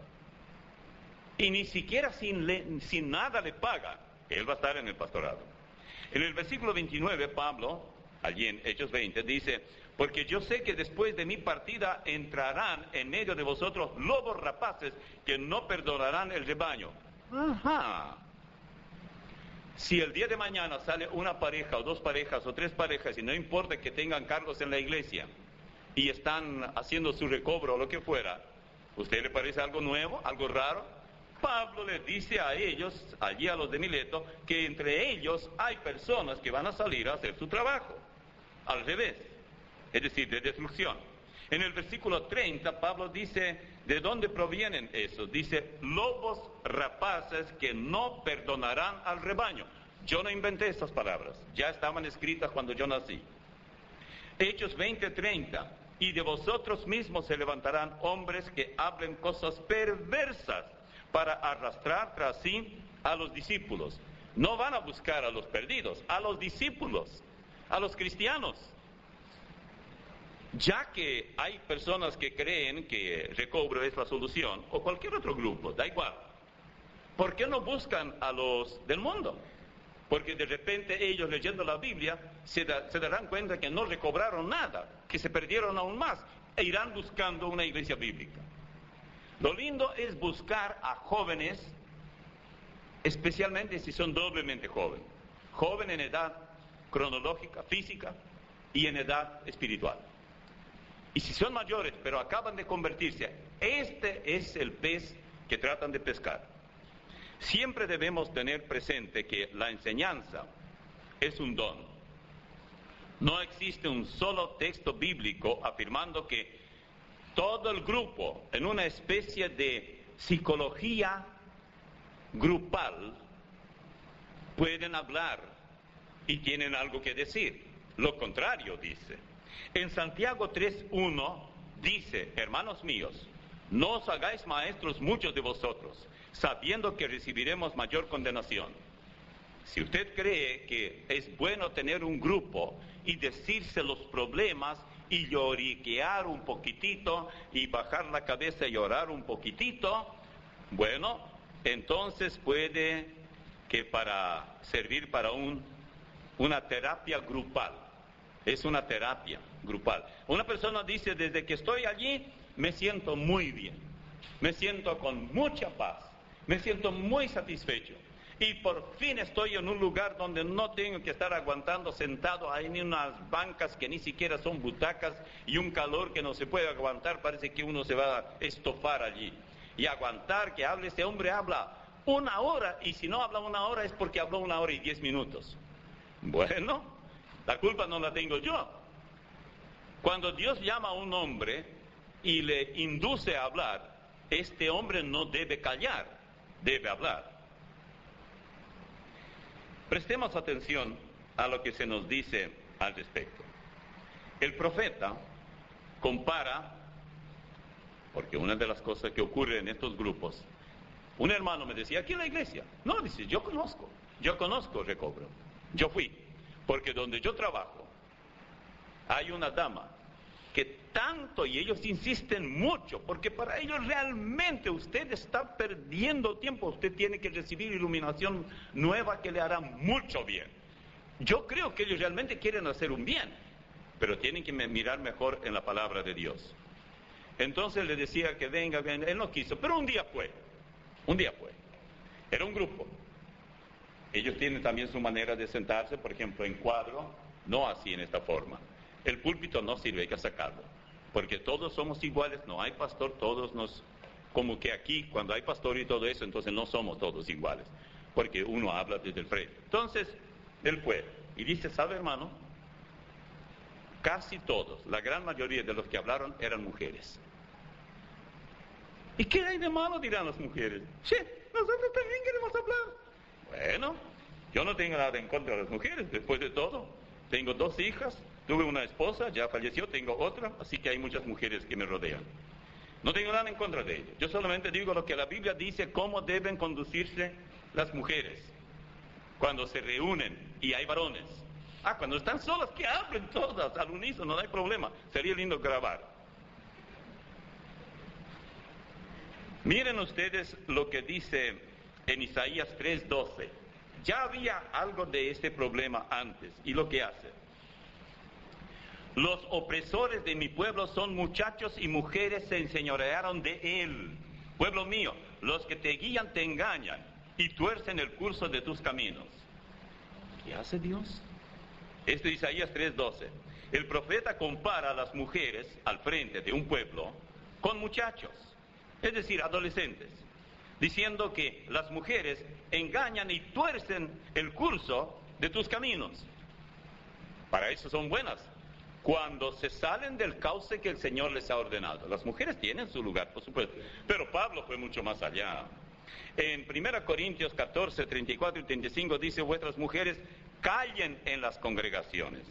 S1: Y ni siquiera sin nada le paga, él va a estar en el pastorado. En el versículo 29, Pablo, allí en Hechos 20, dice: porque yo sé que después de mi partida entrarán en medio de vosotros lobos rapaces que no perdonarán el rebaño. Ajá. Si el día de mañana sale una pareja o dos parejas o tres parejas, y no importa que tengan cargos en la iglesia y están haciendo su recobro o lo que fuera, ¿usted le parece algo nuevo, algo raro? Pablo les dice a ellos, allí a los de Mileto, que entre ellos hay personas que van a salir a hacer su trabajo, al revés, es decir, de destrucción. En el versículo 30, Pablo dice, ¿de dónde provienen esos? Dice, lobos rapaces que no perdonarán al rebaño. Yo no inventé estas palabras, ya estaban escritas cuando yo nací. Hechos 20:30, y de vosotros mismos se levantarán hombres que hablen cosas perversas para arrastrar tras sí a los discípulos. No van a buscar a los perdidos, a los discípulos, a los cristianos. Ya que hay personas que creen que recobro es la solución, o cualquier otro grupo, da igual, ¿por qué no buscan a los del mundo? Porque de repente ellos leyendo la Biblia se darán cuenta que no recobraron nada, que se perdieron aún más, e irán buscando una iglesia bíblica. Lo lindo es buscar a jóvenes, especialmente si son doblemente jóvenes, joven en edad cronológica, física, y en edad espiritual. Y si son mayores, pero acaban de convertirse, este es el pez que tratan de pescar. Siempre debemos tener presente que la enseñanza es un don. No existe un solo texto bíblico afirmando que todo el grupo, en una especie de psicología grupal, pueden hablar y tienen algo que decir. Lo contrario dice. En Santiago 3:1 dice, hermanos míos, no os hagáis maestros muchos de vosotros, sabiendo que recibiremos mayor condenación. Si usted cree que es bueno tener un grupo y decirse los problemas y lloriquear un poquitito y bajar la cabeza y orar un poquitito, bueno, entonces puede que servir para una terapia grupal. Es una terapia grupal. Una persona dice, desde que estoy allí me siento muy bien, me siento con mucha paz, me siento muy satisfecho y por fin estoy en un lugar donde no tengo que estar aguantando sentado ahí en unas bancas que ni siquiera son butacas y un calor que no se puede aguantar, parece que uno se va a estofar allí. Y aguantar que hable, este hombre habla 1 hora y si no habla 1 hora es porque habló 1 hora y 10 minutos. Bueno, la culpa no la tengo yo. Cuando Dios llama a un hombre y le induce a hablar, este hombre no debe callar, debe hablar. Prestemos atención a lo que se nos dice al respecto. El profeta compara, porque una de las cosas que ocurre en estos grupos, un hermano me decía, aquí en la iglesia, no, dice, yo conozco recobro, yo fui, porque donde yo trabajo, hay una dama que tanto, y ellos insisten mucho, porque para ellos realmente usted está perdiendo tiempo, usted tiene que recibir iluminación nueva que le hará mucho bien. Yo creo que ellos realmente quieren hacer un bien, pero tienen que mirar mejor en la palabra de Dios. Entonces le decía que venga, él no quiso, pero un día fue, era un grupo. Ellos tienen también su manera de sentarse, por ejemplo, en cuadro, no así en esta forma. El púlpito no sirve, hay que sacarlo, porque todos somos iguales, no hay pastor, como que aquí, cuando hay pastor y todo eso, entonces no somos todos iguales, porque uno habla desde el frente. Entonces, él fue, y dice, ¿sabe, hermano? casi todos, la gran mayoría de los que hablaron eran mujeres. ¿Y qué hay de malo? Dirán las mujeres. Sí, nosotros también queremos hablar. Bueno, yo no tengo nada en contra de las mujeres, después de todo. Tengo 2 hijas, tuve una esposa, ya falleció, tengo otra, así que hay muchas mujeres que me rodean. No tengo nada en contra de ellas. Yo solamente digo lo que la Biblia dice, cómo deben conducirse las mujeres cuando se reúnen y hay varones. Cuando están solas, que hablen todas al unísono, no hay problema. Sería lindo grabar. Miren ustedes lo que dice en Isaías 3:12. Ya había algo de este problema antes, y lo que hace. Los opresores de mi pueblo son muchachos y mujeres se enseñorearon de él. Pueblo mío, los que te guían te engañan y tuercen el curso de tus caminos. ¿Qué hace Dios? Esto es Isaías 3:12. El profeta compara a las mujeres al frente de un pueblo con muchachos, es decir, adolescentes, diciendo que las mujeres engañan y tuercen el curso de tus caminos. Para eso son buenas, cuando se salen del cauce que el Señor les ha ordenado. Las mujeres tienen su lugar, por supuesto, pero Pablo fue mucho más allá. En 1 Corintios 14, 34 y 35 dice, vuestras mujeres callen en las congregaciones,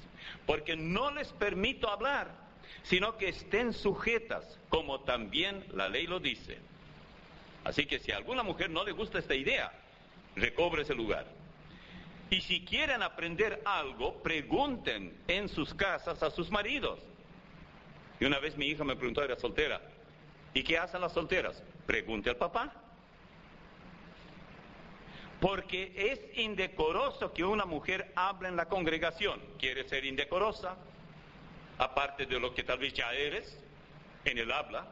S1: porque no les permito hablar, sino que estén sujetas, como también la ley lo dice. Así que si a alguna mujer no le gusta esta idea, recobre ese lugar. Y si quieren aprender algo, pregunten en sus casas a sus maridos. Y una vez mi hija me preguntó, era soltera, ¿y qué hacen las solteras? Pregunte al papá. Porque es indecoroso que una mujer hable en la congregación. ¿Quiere ser indecorosa? Aparte de lo que tal vez ya eres en el habla.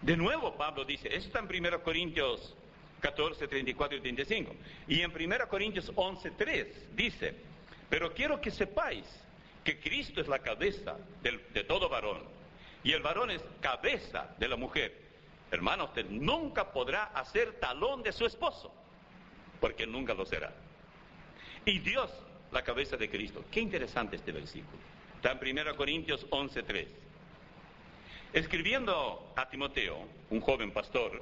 S1: De nuevo Pablo dice, esto está en 1 Corintios 14, 34 y 35. Y en 1 Corintios 11, 3 dice, pero quiero que sepáis que Cristo es la cabeza de todo varón. Y el varón es cabeza de la mujer. Hermano, usted nunca podrá hacer talón de su esposo, porque nunca lo será. Y Dios, la cabeza de Cristo. Qué interesante este versículo. Está en 1 Corintios 11:3. Escribiendo a Timoteo, un joven pastor,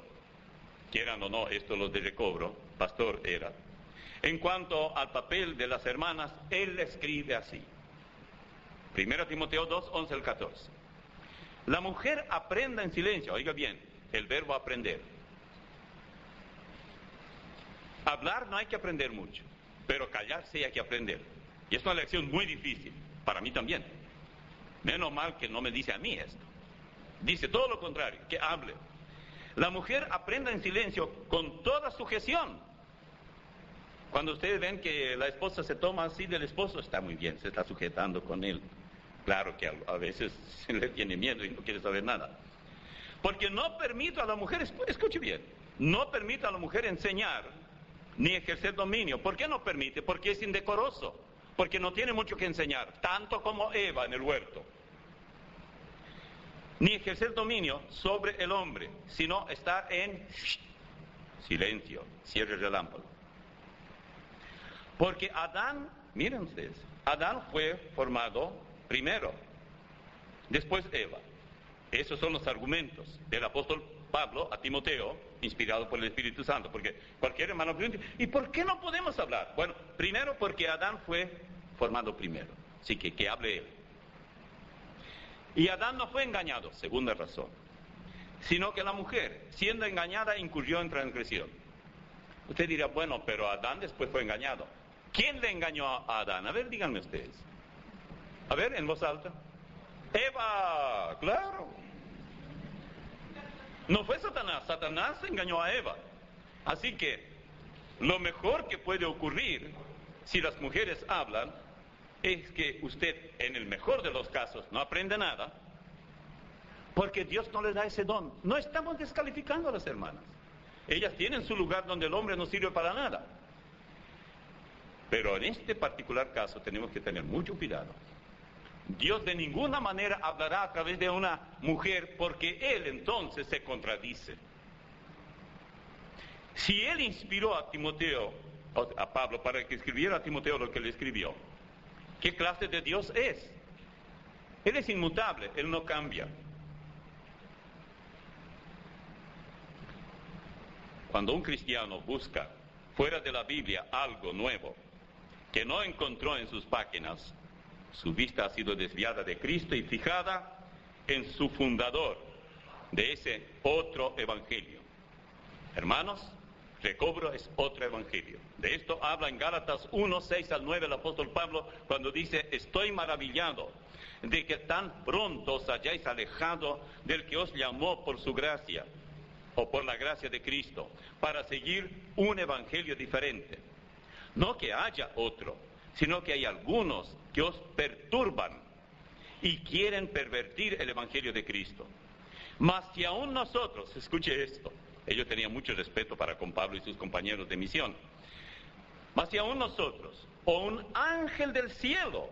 S1: quieran o no, esto los de recobro, pastor era. En cuanto al papel de las hermanas, él escribe así. 1 Timoteo 2, 11 al 14. La mujer aprenda en silencio, oiga bien, el verbo aprender. Hablar no hay que aprender mucho, pero callar sí hay que aprender. Y es una lección muy difícil, para mí también. Menos mal que no me dice a mí esto. Dice todo lo contrario, que hable. La mujer aprenda en silencio con toda sujeción. Cuando ustedes ven que la esposa se toma así del esposo, está muy bien, se está sujetando con él. Claro que a veces se le tiene miedo y no quiere saber nada. Porque no permito a la mujer, escuche bien, no permito a la mujer enseñar ni ejercer dominio. ¿Por qué no permite? Porque es indecoroso, porque no tiene mucho que enseñar, tanto como Eva en el huerto. Ni ejercer dominio sobre el hombre, sino estar en silencio, cierre el relámpago. Porque Adán, miren ustedes, Adán fue formado primero, después Eva. Esos son los argumentos del apóstol Pablo a Timoteo, inspirado por el Espíritu Santo. Porque cualquier hermano pregunta, ¿y por qué no podemos hablar? Bueno, primero porque Adán fue formado primero. Así que hable él. Y Adán no fue engañado, segunda razón. Sino que la mujer, siendo engañada, incurrió en transgresión. Usted dirá, bueno, pero Adán después fue engañado. ¿Quién le engañó a Adán? A ver, díganme ustedes. A ver, en voz alta. Eva, claro. No fue Satanás, Satanás engañó a Eva. Así que lo mejor que puede ocurrir si las mujeres hablan es que usted, en el mejor de los casos, no aprende nada, porque Dios no le da ese don. No estamos descalificando a las hermanas. Ellas tienen su lugar donde el hombre no sirve para nada. Pero en este particular caso tenemos que tener mucho cuidado. Dios de ninguna manera hablará a través de una mujer, porque Él entonces se contradice. Si Él inspiró a Timoteo, a Pablo, para que escribiera a Timoteo lo que le escribió, ¿Qué clase de Dios es? Él es inmutable, Él no cambia. Cuando un cristiano busca fuera de la Biblia algo nuevo que no encontró en sus páginas, su vista ha sido desviada de Cristo y fijada en su fundador de ese otro evangelio. Hermanos, recobro es otro evangelio. De esto habla en Gálatas 1, 6 al 9 el apóstol Pablo cuando dice: estoy maravillado de que tan pronto os hayáis alejado del que os llamó por su gracia, o por la gracia de Cristo, para seguir un evangelio diferente. No que haya otro, sino que hay algunos que os perturban y quieren pervertir el evangelio de Cristo. Mas si aún nosotros, escuche esto, ellos tenían mucho respeto para con Pablo y sus compañeros de misión, mas si aún nosotros, o un ángel del cielo,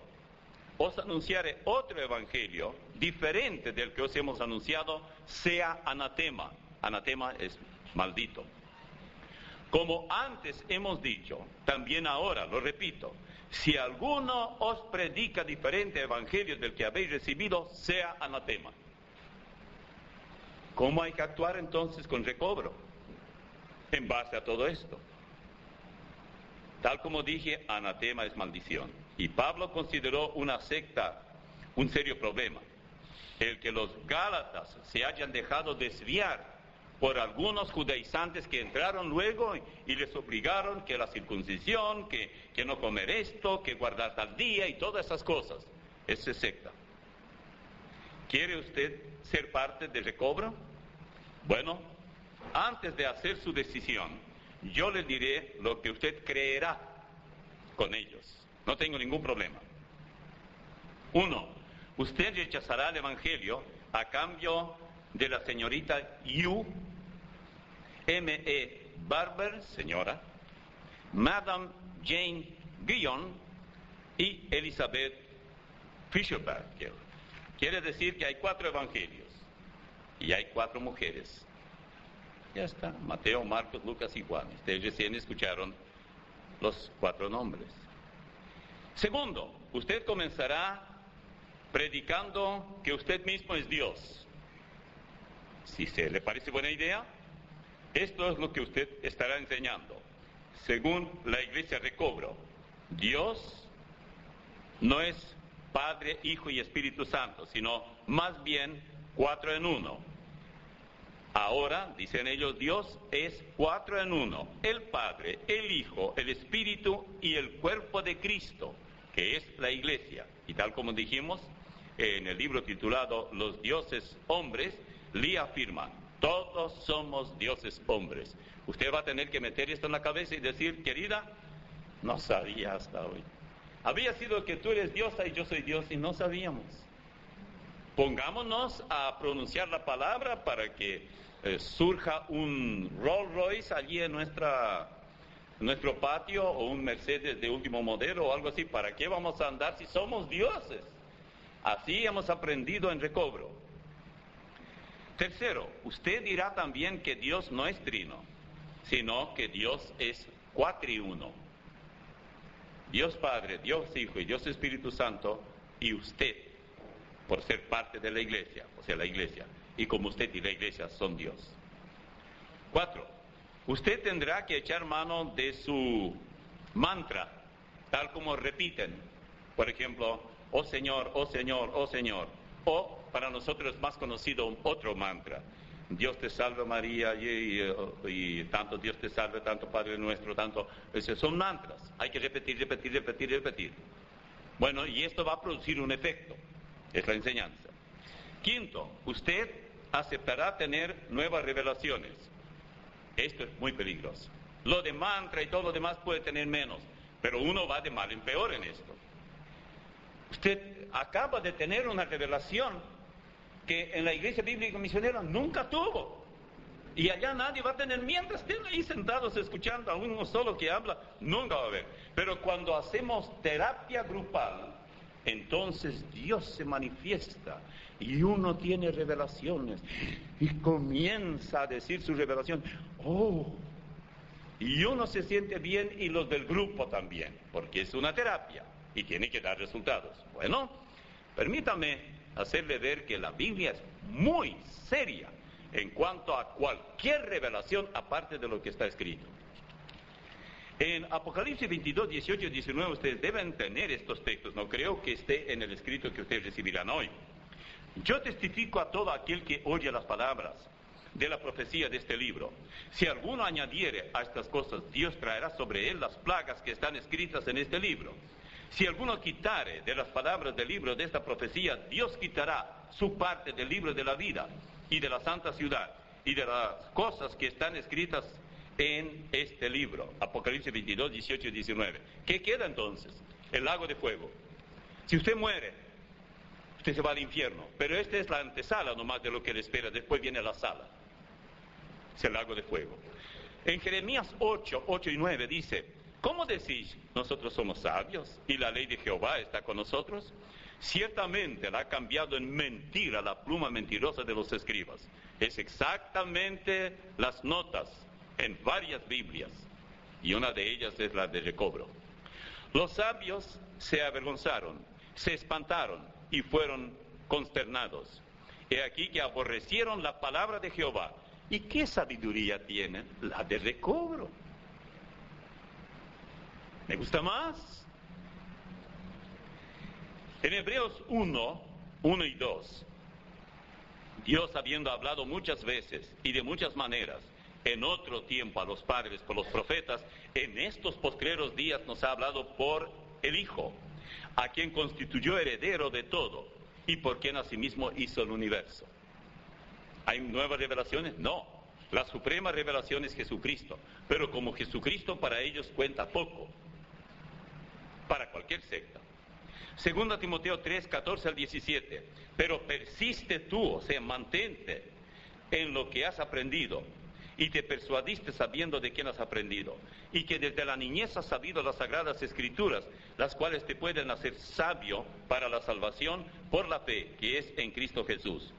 S1: os anunciare otro evangelio diferente del que os hemos anunciado, sea anatema. Anatema es maldito. Como antes hemos dicho, también ahora lo repito: si alguno os predica diferente evangelio del que habéis recibido, sea anatema. ¿Cómo hay que actuar entonces con recobro en base a todo esto? Tal como dije, anatema es maldición. Y Pablo consideró una secta un serio problema. El que los gálatas se hayan dejado desviar por algunos judaizantes que entraron luego y les obligaron que la circuncisión, que no comer esto, que guardar tal día y todas esas cosas. Eso es secta. ¿Quiere usted ser parte del recobro? Bueno, antes de hacer su decisión, yo le diré lo que usted creerá con ellos. No tengo ningún problema. 1. Usted rechazará el evangelio a cambio de la señorita Yu, M.E. Barber, señora, Madame Jane Guyon y Elizabeth Fisherberg. Quiere decir que hay 4 evangelios y hay 4 mujeres. Ya está, Mateo, Marcos, Lucas y Juan. Ustedes recién escucharon los 4 nombres. Segundo, usted comenzará predicando que usted mismo es Dios. Si se le parece buena idea, esto es lo que usted estará enseñando. Según la Iglesia Recobro, Dios no es Padre, Hijo y Espíritu Santo, sino más bien 4 en 1. Ahora, dicen ellos, Dios es 4 en 1. El Padre, el Hijo, el Espíritu y el cuerpo de Cristo, que es la Iglesia. Y tal como dijimos en el libro titulado Los dioses hombres, Lee afirma: todos somos dioses hombres. Usted va a tener que meter esto en la cabeza y decir: querida, no sabía hasta hoy. Había sido que tú eres diosa y yo soy Dios y no sabíamos. Pongámonos a pronunciar la palabra para que surja un Rolls Royce allí en nuestro patio, o un Mercedes de último modelo o algo así. ¿Para qué vamos a andar si somos dioses? Así hemos aprendido en recobro. Tercero, usted dirá también que Dios no es trino, sino que Dios es cuatriuno. Dios Padre, Dios Hijo y Dios Espíritu Santo, y usted, por ser parte de la Iglesia, o sea, la Iglesia, y como usted y la Iglesia son Dios. 4. Usted tendrá que echar mano de su mantra, tal como repiten. Por ejemplo, oh Señor, oh Señor, oh Señor. O, para nosotros es más conocido otro mantra: Dios te salve María, y tanto Dios te salve, tanto Padre nuestro, tanto. Esos son mantras. Hay que repetir, repetir, repetir, repetir. Bueno, y esto va a producir un efecto. Es la enseñanza. 5. Usted aceptará tener nuevas revelaciones. Esto es muy peligroso. Lo de mantra y todo lo demás puede tener menos, pero uno va de mal en peor en esto. Usted acaba de tener una revelación que en la Iglesia Bíblica Misionera nunca tuvo. Y allá nadie va a tener. Mientras estén ahí sentados escuchando a uno solo que habla, nunca va a haber. Pero cuando hacemos terapia grupal, entonces Dios se manifiesta y uno tiene revelaciones y comienza a decir su revelación. ¡Oh! Y uno se siente bien y los del grupo también, porque es una terapia. y tiene que dar resultados. Bueno, permítame hacerle ver que la Biblia es muy seria en cuanto a cualquier revelación aparte de lo que está escrito. En Apocalipsis 22, 18 y 19 ustedes deben tener estos textos, no creo que esté en el escrito que ustedes recibirán hoy. Yo testifico a todo aquel que oye las palabras de la profecía de este libro. Si alguno añadiere a estas cosas, Dios traerá sobre él las plagas que están escritas en este libro. Si alguno quitare de las palabras del libro de esta profecía, Dios quitará su parte del libro de la vida y de la santa ciudad y de las cosas que están escritas en este libro. Apocalipsis 22, 18 y 19. ¿Qué queda entonces? El lago de fuego. Si usted muere, usted se va al infierno, pero esta es la antesala nomás de lo que le espera. Después viene la sala, es el lago de fuego. En Jeremías 8, 8 y 9 dice: ¿cómo decís, nosotros somos sabios y la ley de Jehová está con nosotros? Ciertamente la ha cambiado en mentira la pluma mentirosa de los escribas. Es exactamente las notas en varias Biblias, y una de ellas es la de recobro. Los sabios se avergonzaron, se espantaron y fueron consternados. He aquí que aborrecieron la palabra de Jehová. ¿Y qué sabiduría tienen? La de recobro. ¿Me gusta más? En Hebreos 1, 1 y 2, Dios, habiendo hablado muchas veces y de muchas maneras en otro tiempo a los padres por los profetas, en estos postreros días nos ha hablado por el Hijo, a quien constituyó heredero de todo y por quien asimismo hizo el universo. ¿Hay nuevas revelaciones? No. La suprema revelación es Jesucristo, pero como Jesucristo para ellos cuenta poco, para cualquier secta. 2 Timoteo 3, 14 al 17. Pero persiste tú, o sea, mantente en lo que has aprendido y te persuadiste sabiendo de quién has aprendido, y que desde la niñez has sabido las sagradas escrituras, las cuales te pueden hacer sabio para la salvación por la fe que es en Cristo Jesús.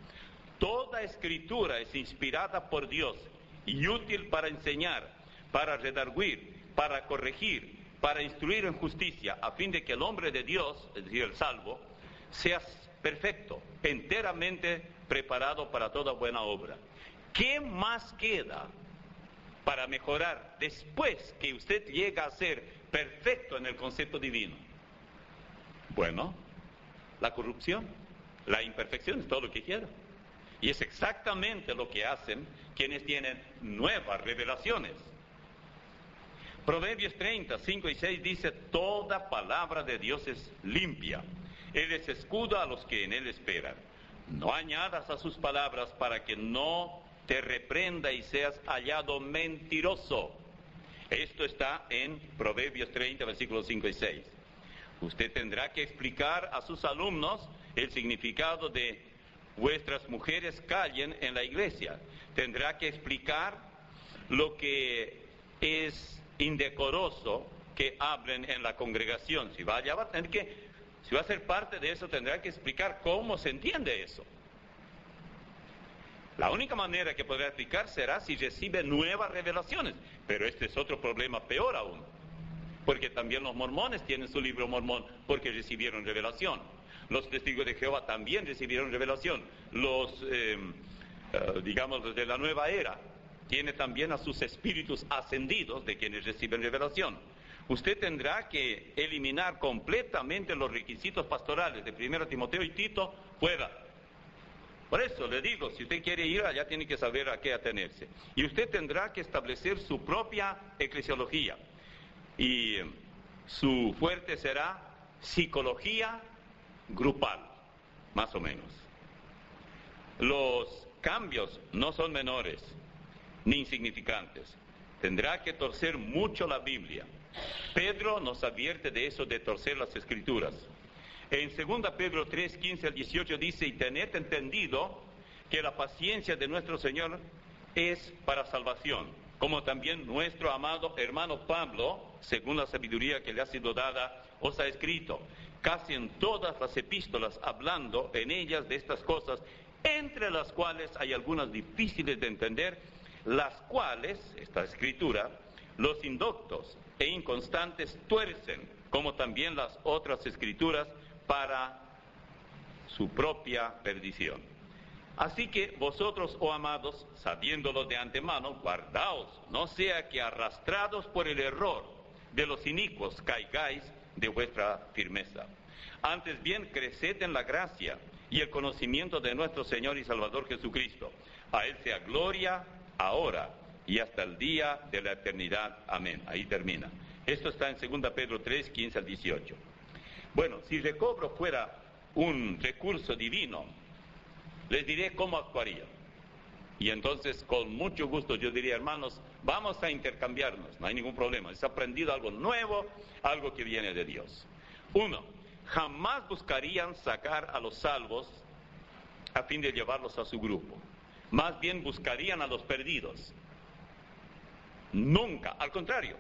S1: Toda escritura es inspirada por Dios y útil para enseñar, para redarguir, para corregir, para instruir en justicia, a fin de que el hombre de Dios, es decir, el salvo, sea perfecto, enteramente preparado para toda buena obra. ¿Qué más queda para mejorar después que usted llega a ser perfecto en el concepto divino? Bueno, la corrupción, la imperfección es todo lo que queda. Y es exactamente lo que hacen quienes tienen nuevas revelaciones. Proverbios 30, 5 y 6 dice: toda palabra de Dios es limpia. Él es escudo a los que en él esperan. No añadas a sus palabras para que no te reprenda y seas hallado mentiroso. Esto está en Proverbios 30, versículos 5 y 6. Usted tendrá que explicar a sus alumnos el significado de vuestras mujeres callen en la iglesia. Tendrá que explicar lo que es indecoroso que hablen en la congregación. Si va a ser parte de eso, tendrá que explicar cómo se entiende eso. La única manera que podrá explicar será si recibe nuevas revelaciones. Pero este es otro problema peor aún, porque también los mormones tienen su libro mormón porque recibieron revelación. Los testigos de Jehová también recibieron revelación. Los de la nueva era tiene también a sus espíritus ascendidos de quienes reciben revelación. Usted tendrá que eliminar completamente los requisitos pastorales de 1 Timoteo y Tito fuera. Por eso le digo, si usted quiere ir allá tiene que saber a qué atenerse. Y usted tendrá que establecer su propia eclesiología. Y su fuerte será psicología grupal, más o menos. Los cambios no son menores ni insignificantes. Tendrá que torcer mucho la Biblia. Pedro nos advierte de eso, de torcer las Escrituras. En 2 Pedro 3, 15 al 18 dice: y tened entendido que la paciencia de nuestro Señor es para salvación, como también nuestro amado hermano Pablo, según la sabiduría que le ha sido dada, os ha escrito, casi en todas las epístolas, hablando en ellas de estas cosas, entre las cuales hay algunas difíciles de entender, las cuales, esta escritura, los indoctos e inconstantes tuercen, como también las otras escrituras, para su propia perdición. Así que vosotros, oh amados, sabiéndolo de antemano, guardaos, no sea que arrastrados por el error de los inicuos caigáis de vuestra firmeza. Antes bien, creced en la gracia y el conocimiento de nuestro Señor y Salvador Jesucristo. A Él sea gloria ahora y hasta el día de la eternidad. Amén. Ahí termina. Esto está en 2 Pedro 3, 15 al 18. Bueno, si recobro fuera un recurso divino, les diré cómo actuaría. Y entonces, con mucho gusto, yo diría, hermanos, vamos a intercambiarnos, no hay ningún problema. Es aprendido algo nuevo, algo que viene de Dios. 1. Jamás buscarían sacar a los salvos a fin de llevarlos a su grupo. Más bien buscarían a los perdidos. Nunca, al contrario,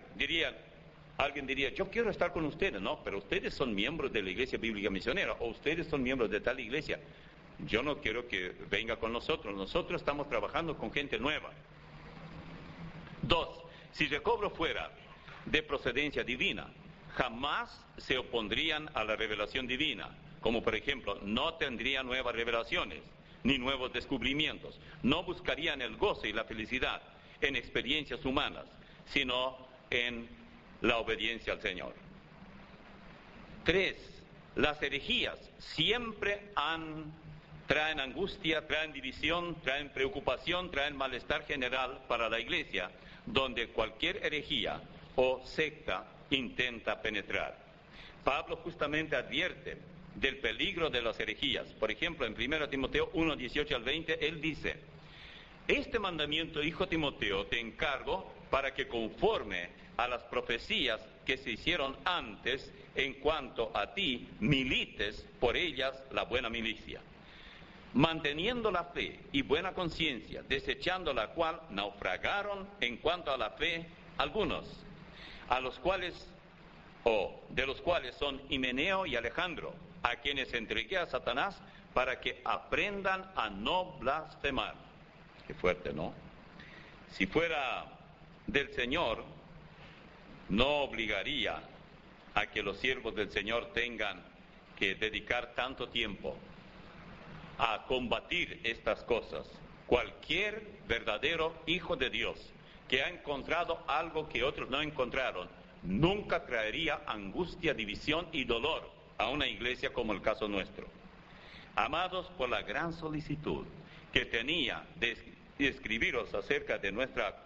S1: alguien diría, yo quiero estar con ustedes. No, pero ustedes son miembros de la Iglesia Bíblica Misionera, o ustedes son miembros de tal iglesia. Yo no quiero que venga con nosotros. Nosotros estamos trabajando con gente nueva. 2. Si recobro fuera de procedencia divina, jamás se opondrían a la revelación divina. Como por ejemplo, no tendrían nuevas revelaciones, ni nuevos descubrimientos. No buscarían el gozo y la felicidad en experiencias humanas, sino en la obediencia al Señor. 3. Las herejías siempre traen angustia, traen división, traen preocupación, traen malestar general para la iglesia, donde cualquier herejía o secta intenta penetrar. Pablo justamente advierte del peligro de las herejías. Por ejemplo, en 1 Timoteo 1, 18 al 20, él dice: este mandamiento, hijo Timoteo, te encargo para que conforme a las profecías que se hicieron antes, en cuanto a ti, milites por ellas la buena milicia, manteniendo la fe y buena conciencia, desechando la cual naufragaron en cuanto a la fe algunos, de los cuales son Himeneo y Alejandro, a quienes entregué a Satanás para que aprendan a no blasfemar. Qué fuerte, ¿no? Si fuera del Señor, no obligaría a que los siervos del Señor tengan que dedicar tanto tiempo a combatir estas cosas. Cualquier verdadero hijo de Dios que ha encontrado algo que otros no encontraron, nunca traería angustia, división y dolor a una iglesia como el caso nuestro. Amados, por la gran solicitud que tenía de escribiros acerca de nuestra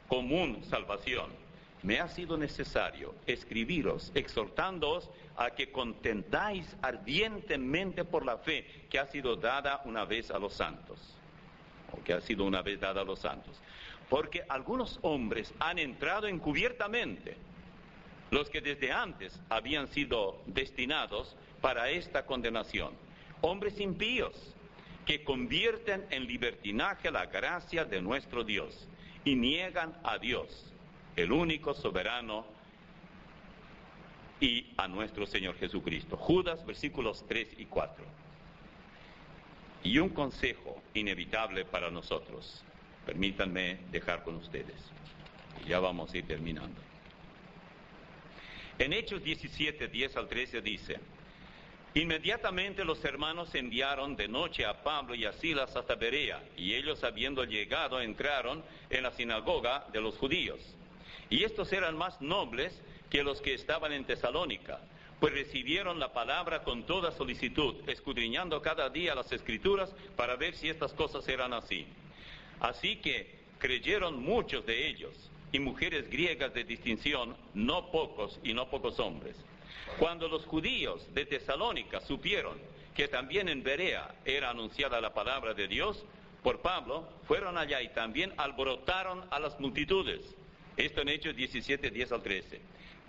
S1: común salvación, me ha sido necesario escribiros exhortándoos a que contendáis ardientemente por la fe que ha sido dada una vez a los santos, porque algunos hombres han entrado encubiertamente, los que desde antes habían sido destinados para esta condenación, hombres impíos que convierten en libertinaje la gracia de nuestro Dios y niegan a Dios, el único soberano, y a nuestro Señor Jesucristo. Judas, versículos 3 y 4. Y un consejo inevitable para nosotros. Permítanme dejar con ustedes. Y ya vamos a ir terminando. En Hechos 17, 10 al 13 dice: inmediatamente los hermanos enviaron de noche a Pablo y a Silas hasta Berea, y ellos, habiendo llegado, entraron en la sinagoga de los judíos. Y estos eran más nobles que los que estaban en Tesalónica, pues recibieron la palabra con toda solicitud, escudriñando cada día las Escrituras para ver si estas cosas eran así. Así que creyeron muchos de ellos, y mujeres griegas de distinción, no pocos hombres. Cuando los judíos de Tesalónica supieron que también en Berea era anunciada la palabra de Dios por Pablo, fueron allá y también alborotaron a las multitudes. Esto en Hechos 17, 10 al 13.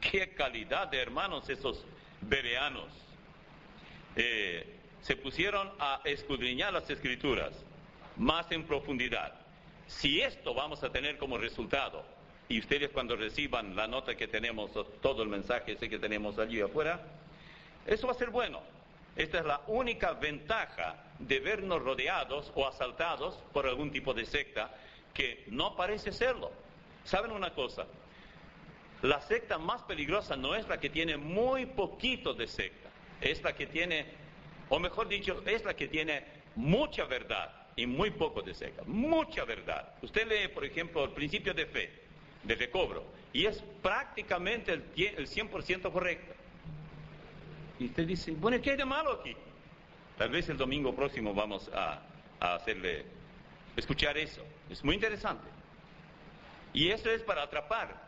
S1: ¡Qué calidad de hermanos esos bereanos! Se pusieron a escudriñar las Escrituras más en profundidad. Si esto vamos a tener como resultado, y ustedes cuando reciban la nota que tenemos, todo el mensaje ese que tenemos allí afuera, eso va a ser bueno. Esta es la única ventaja de vernos rodeados o asaltados por algún tipo de secta que no parece serlo. ¿Saben una cosa? La secta más peligrosa no es la que tiene muy poquito de secta, es la que tiene, o mejor dicho, es la que tiene mucha verdad y muy poco de secta. Mucha verdad. Usted lee, por ejemplo, el principio de fe, de recobro, y es prácticamente el 100% correcto. Y usted dice, bueno, ¿qué hay de malo aquí? Tal vez el domingo próximo vamos a hacerle escuchar eso. Es muy interesante. Y eso es para atrapar.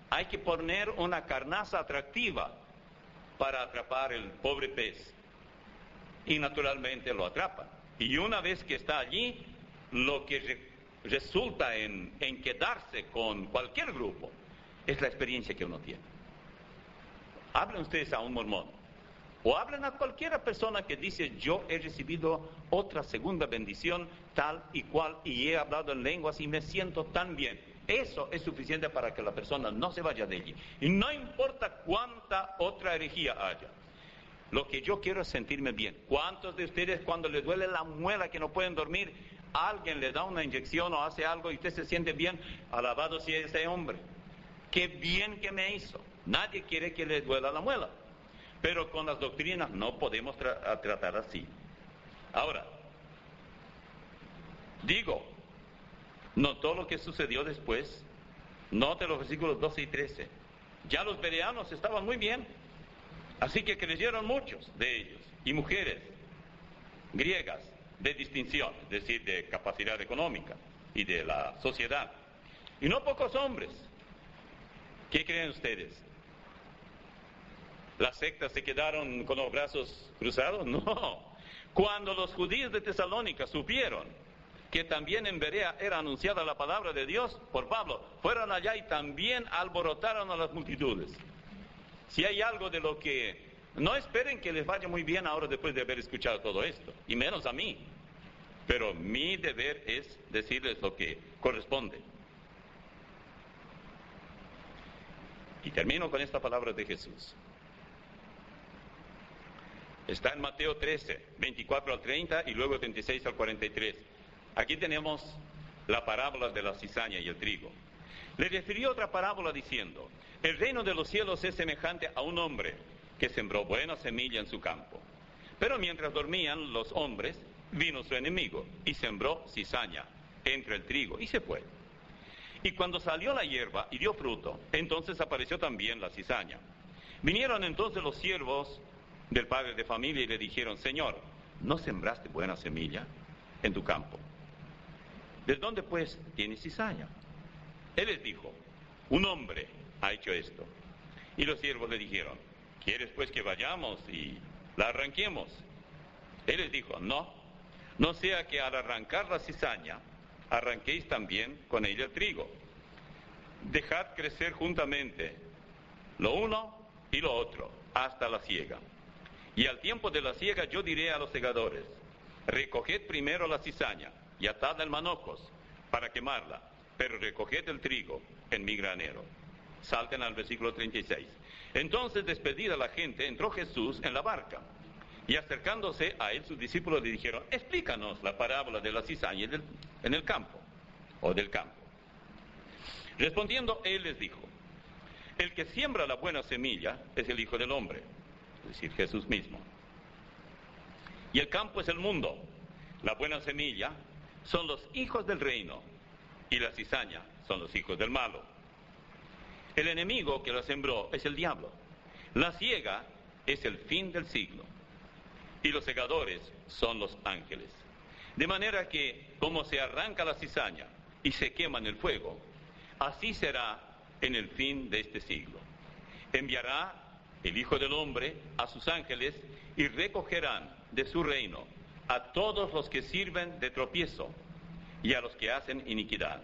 S1: Hay que poner una carnaza atractiva para atrapar el pobre pez. Y naturalmente lo atrapan. Y una vez que está allí, lo que resulta en quedarse con cualquier grupo es la experiencia que uno tiene. Hablen ustedes a un mormón, o hablen a cualquier persona que dice, yo he recibido otra segunda bendición tal y cual, y he hablado en lenguas y me siento tan bien. Eso es suficiente para que la persona no se vaya de allí. Y no importa cuánta otra herejía haya. Lo que yo quiero es sentirme bien. ¿Cuántos de ustedes cuando les duele la muela que no pueden dormir, alguien le da una inyección o hace algo y usted se siente bien? Alabado sea ese hombre. Qué bien que me hizo. Nadie quiere que le duela la muela. Pero con las doctrinas no podemos tratar así. Ahora, digo, notó lo que sucedió después. Note los versículos 12 y 13. Ya los bereanos estaban muy bien. Así que creyeron muchos de ellos, y mujeres griegas de distinción, es decir, de capacidad económica y de la sociedad. Y no pocos hombres. ¿Qué creen ustedes? ¿Las sectas se quedaron con los brazos cruzados? No. Cuando los judíos de Tesalónica supieron que también en Berea era anunciada la palabra de Dios por Pablo, fueron allá y también alborotaron a las multitudes. Si hay algo de lo que... No esperen que les vaya muy bien ahora después de haber escuchado todo esto, y menos a mí. Pero mi deber es decirles lo que corresponde. Y termino con esta palabra de Jesús. Está en Mateo 13, 24 al 30 y luego 36 al 43. Aquí tenemos la parábola de la cizaña y el trigo. Le refirió otra parábola diciendo, el reino de los cielos es semejante a un hombre que sembró buena semilla en su campo. Pero mientras dormían los hombres, vino su enemigo y sembró cizaña entre el trigo y se fue. Y cuando salió la hierba y dio fruto, entonces apareció también la cizaña. Vinieron entonces los siervos del padre de familia y le dijeron, Señor, ¿no sembraste buena semilla en tu campo? ¿De dónde pues tienes cizaña? Él les dijo, un hombre ha hecho esto. Y los siervos le dijeron, ¿quieres pues que vayamos y la arranquemos? Él les dijo, no sea que al arrancar la cizaña, arranquéis también con ella el trigo. Dejad crecer juntamente lo uno y lo otro, hasta la siega. Y al tiempo de la siega yo diré a los segadores, recoged primero la cizaña y atadla en manojos para quemarla, pero recoged el trigo en mi granero. Salten al versículo 36. Entonces, despedida la gente, entró Jesús en la barca, y acercándose a él sus discípulos le dijeron, explícanos la parábola de la cizaña en el campo, o del campo. Respondiendo, él les dijo, el que siembra la buena semilla es el Hijo del Hombre, es decir, Jesús mismo. Y el campo es el mundo. La buena semilla son los hijos del reino, y la cizaña son los hijos del malo. El enemigo que la sembró es el diablo. La siega es el fin del siglo. Y los segadores son los ángeles. De manera que, como se arranca la cizaña y se quema en el fuego, así será en el fin de este siglo. Enviará el Hijo del Hombre a sus ángeles y recogerán de su reino a todos los que sirven de tropiezo y a los que hacen iniquidad,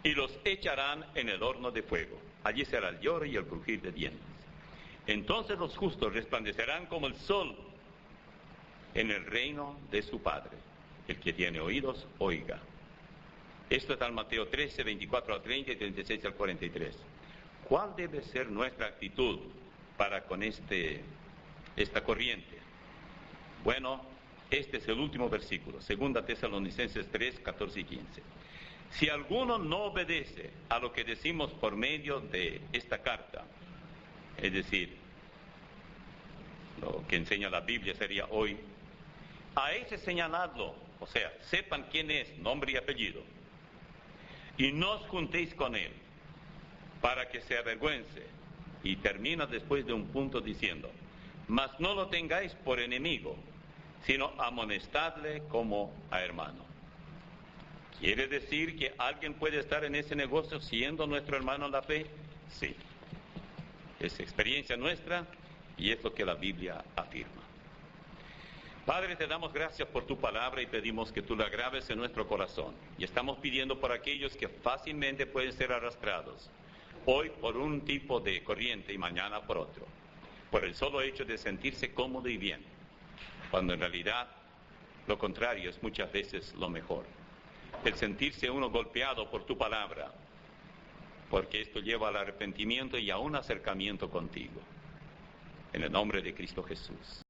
S1: y los echarán en el horno de fuego. Allí será el lloro y el crujir de dientes. Entonces los justos resplandecerán como el sol en el reino de su Padre. El que tiene oídos, oiga. Esto está en Mateo 13, 24 al 30 y 36 al 43. ¿Cuál debe ser nuestra actitud para con esta corriente? Bueno, este es el último versículo, 2 Tesalonicenses 3, 14 y 15. Si alguno no obedece a lo que decimos por medio de esta carta, es decir, lo que enseña la Biblia sería hoy, a ese señaladlo, o sea, sepan quién es, nombre y apellido, y no os juntéis con él, para que se avergüence. Y termina después de un punto diciendo, mas no lo tengáis por enemigo, sino amonestadle como a hermano. ¿Quiere decir que alguien puede estar en ese negocio siendo nuestro hermano en la fe? Sí. Es experiencia nuestra y es lo que la Biblia afirma. Padre, te damos gracias por tu palabra y pedimos que tú la grabes en nuestro corazón. Y estamos pidiendo por aquellos que fácilmente pueden ser arrastrados, hoy por un tipo de corriente y mañana por otro, por el solo hecho de sentirse cómodo y bien, cuando en realidad lo contrario es muchas veces lo mejor. El sentirse uno golpeado por tu palabra, porque esto lleva al arrepentimiento y a un acercamiento contigo. En el nombre de Cristo Jesús.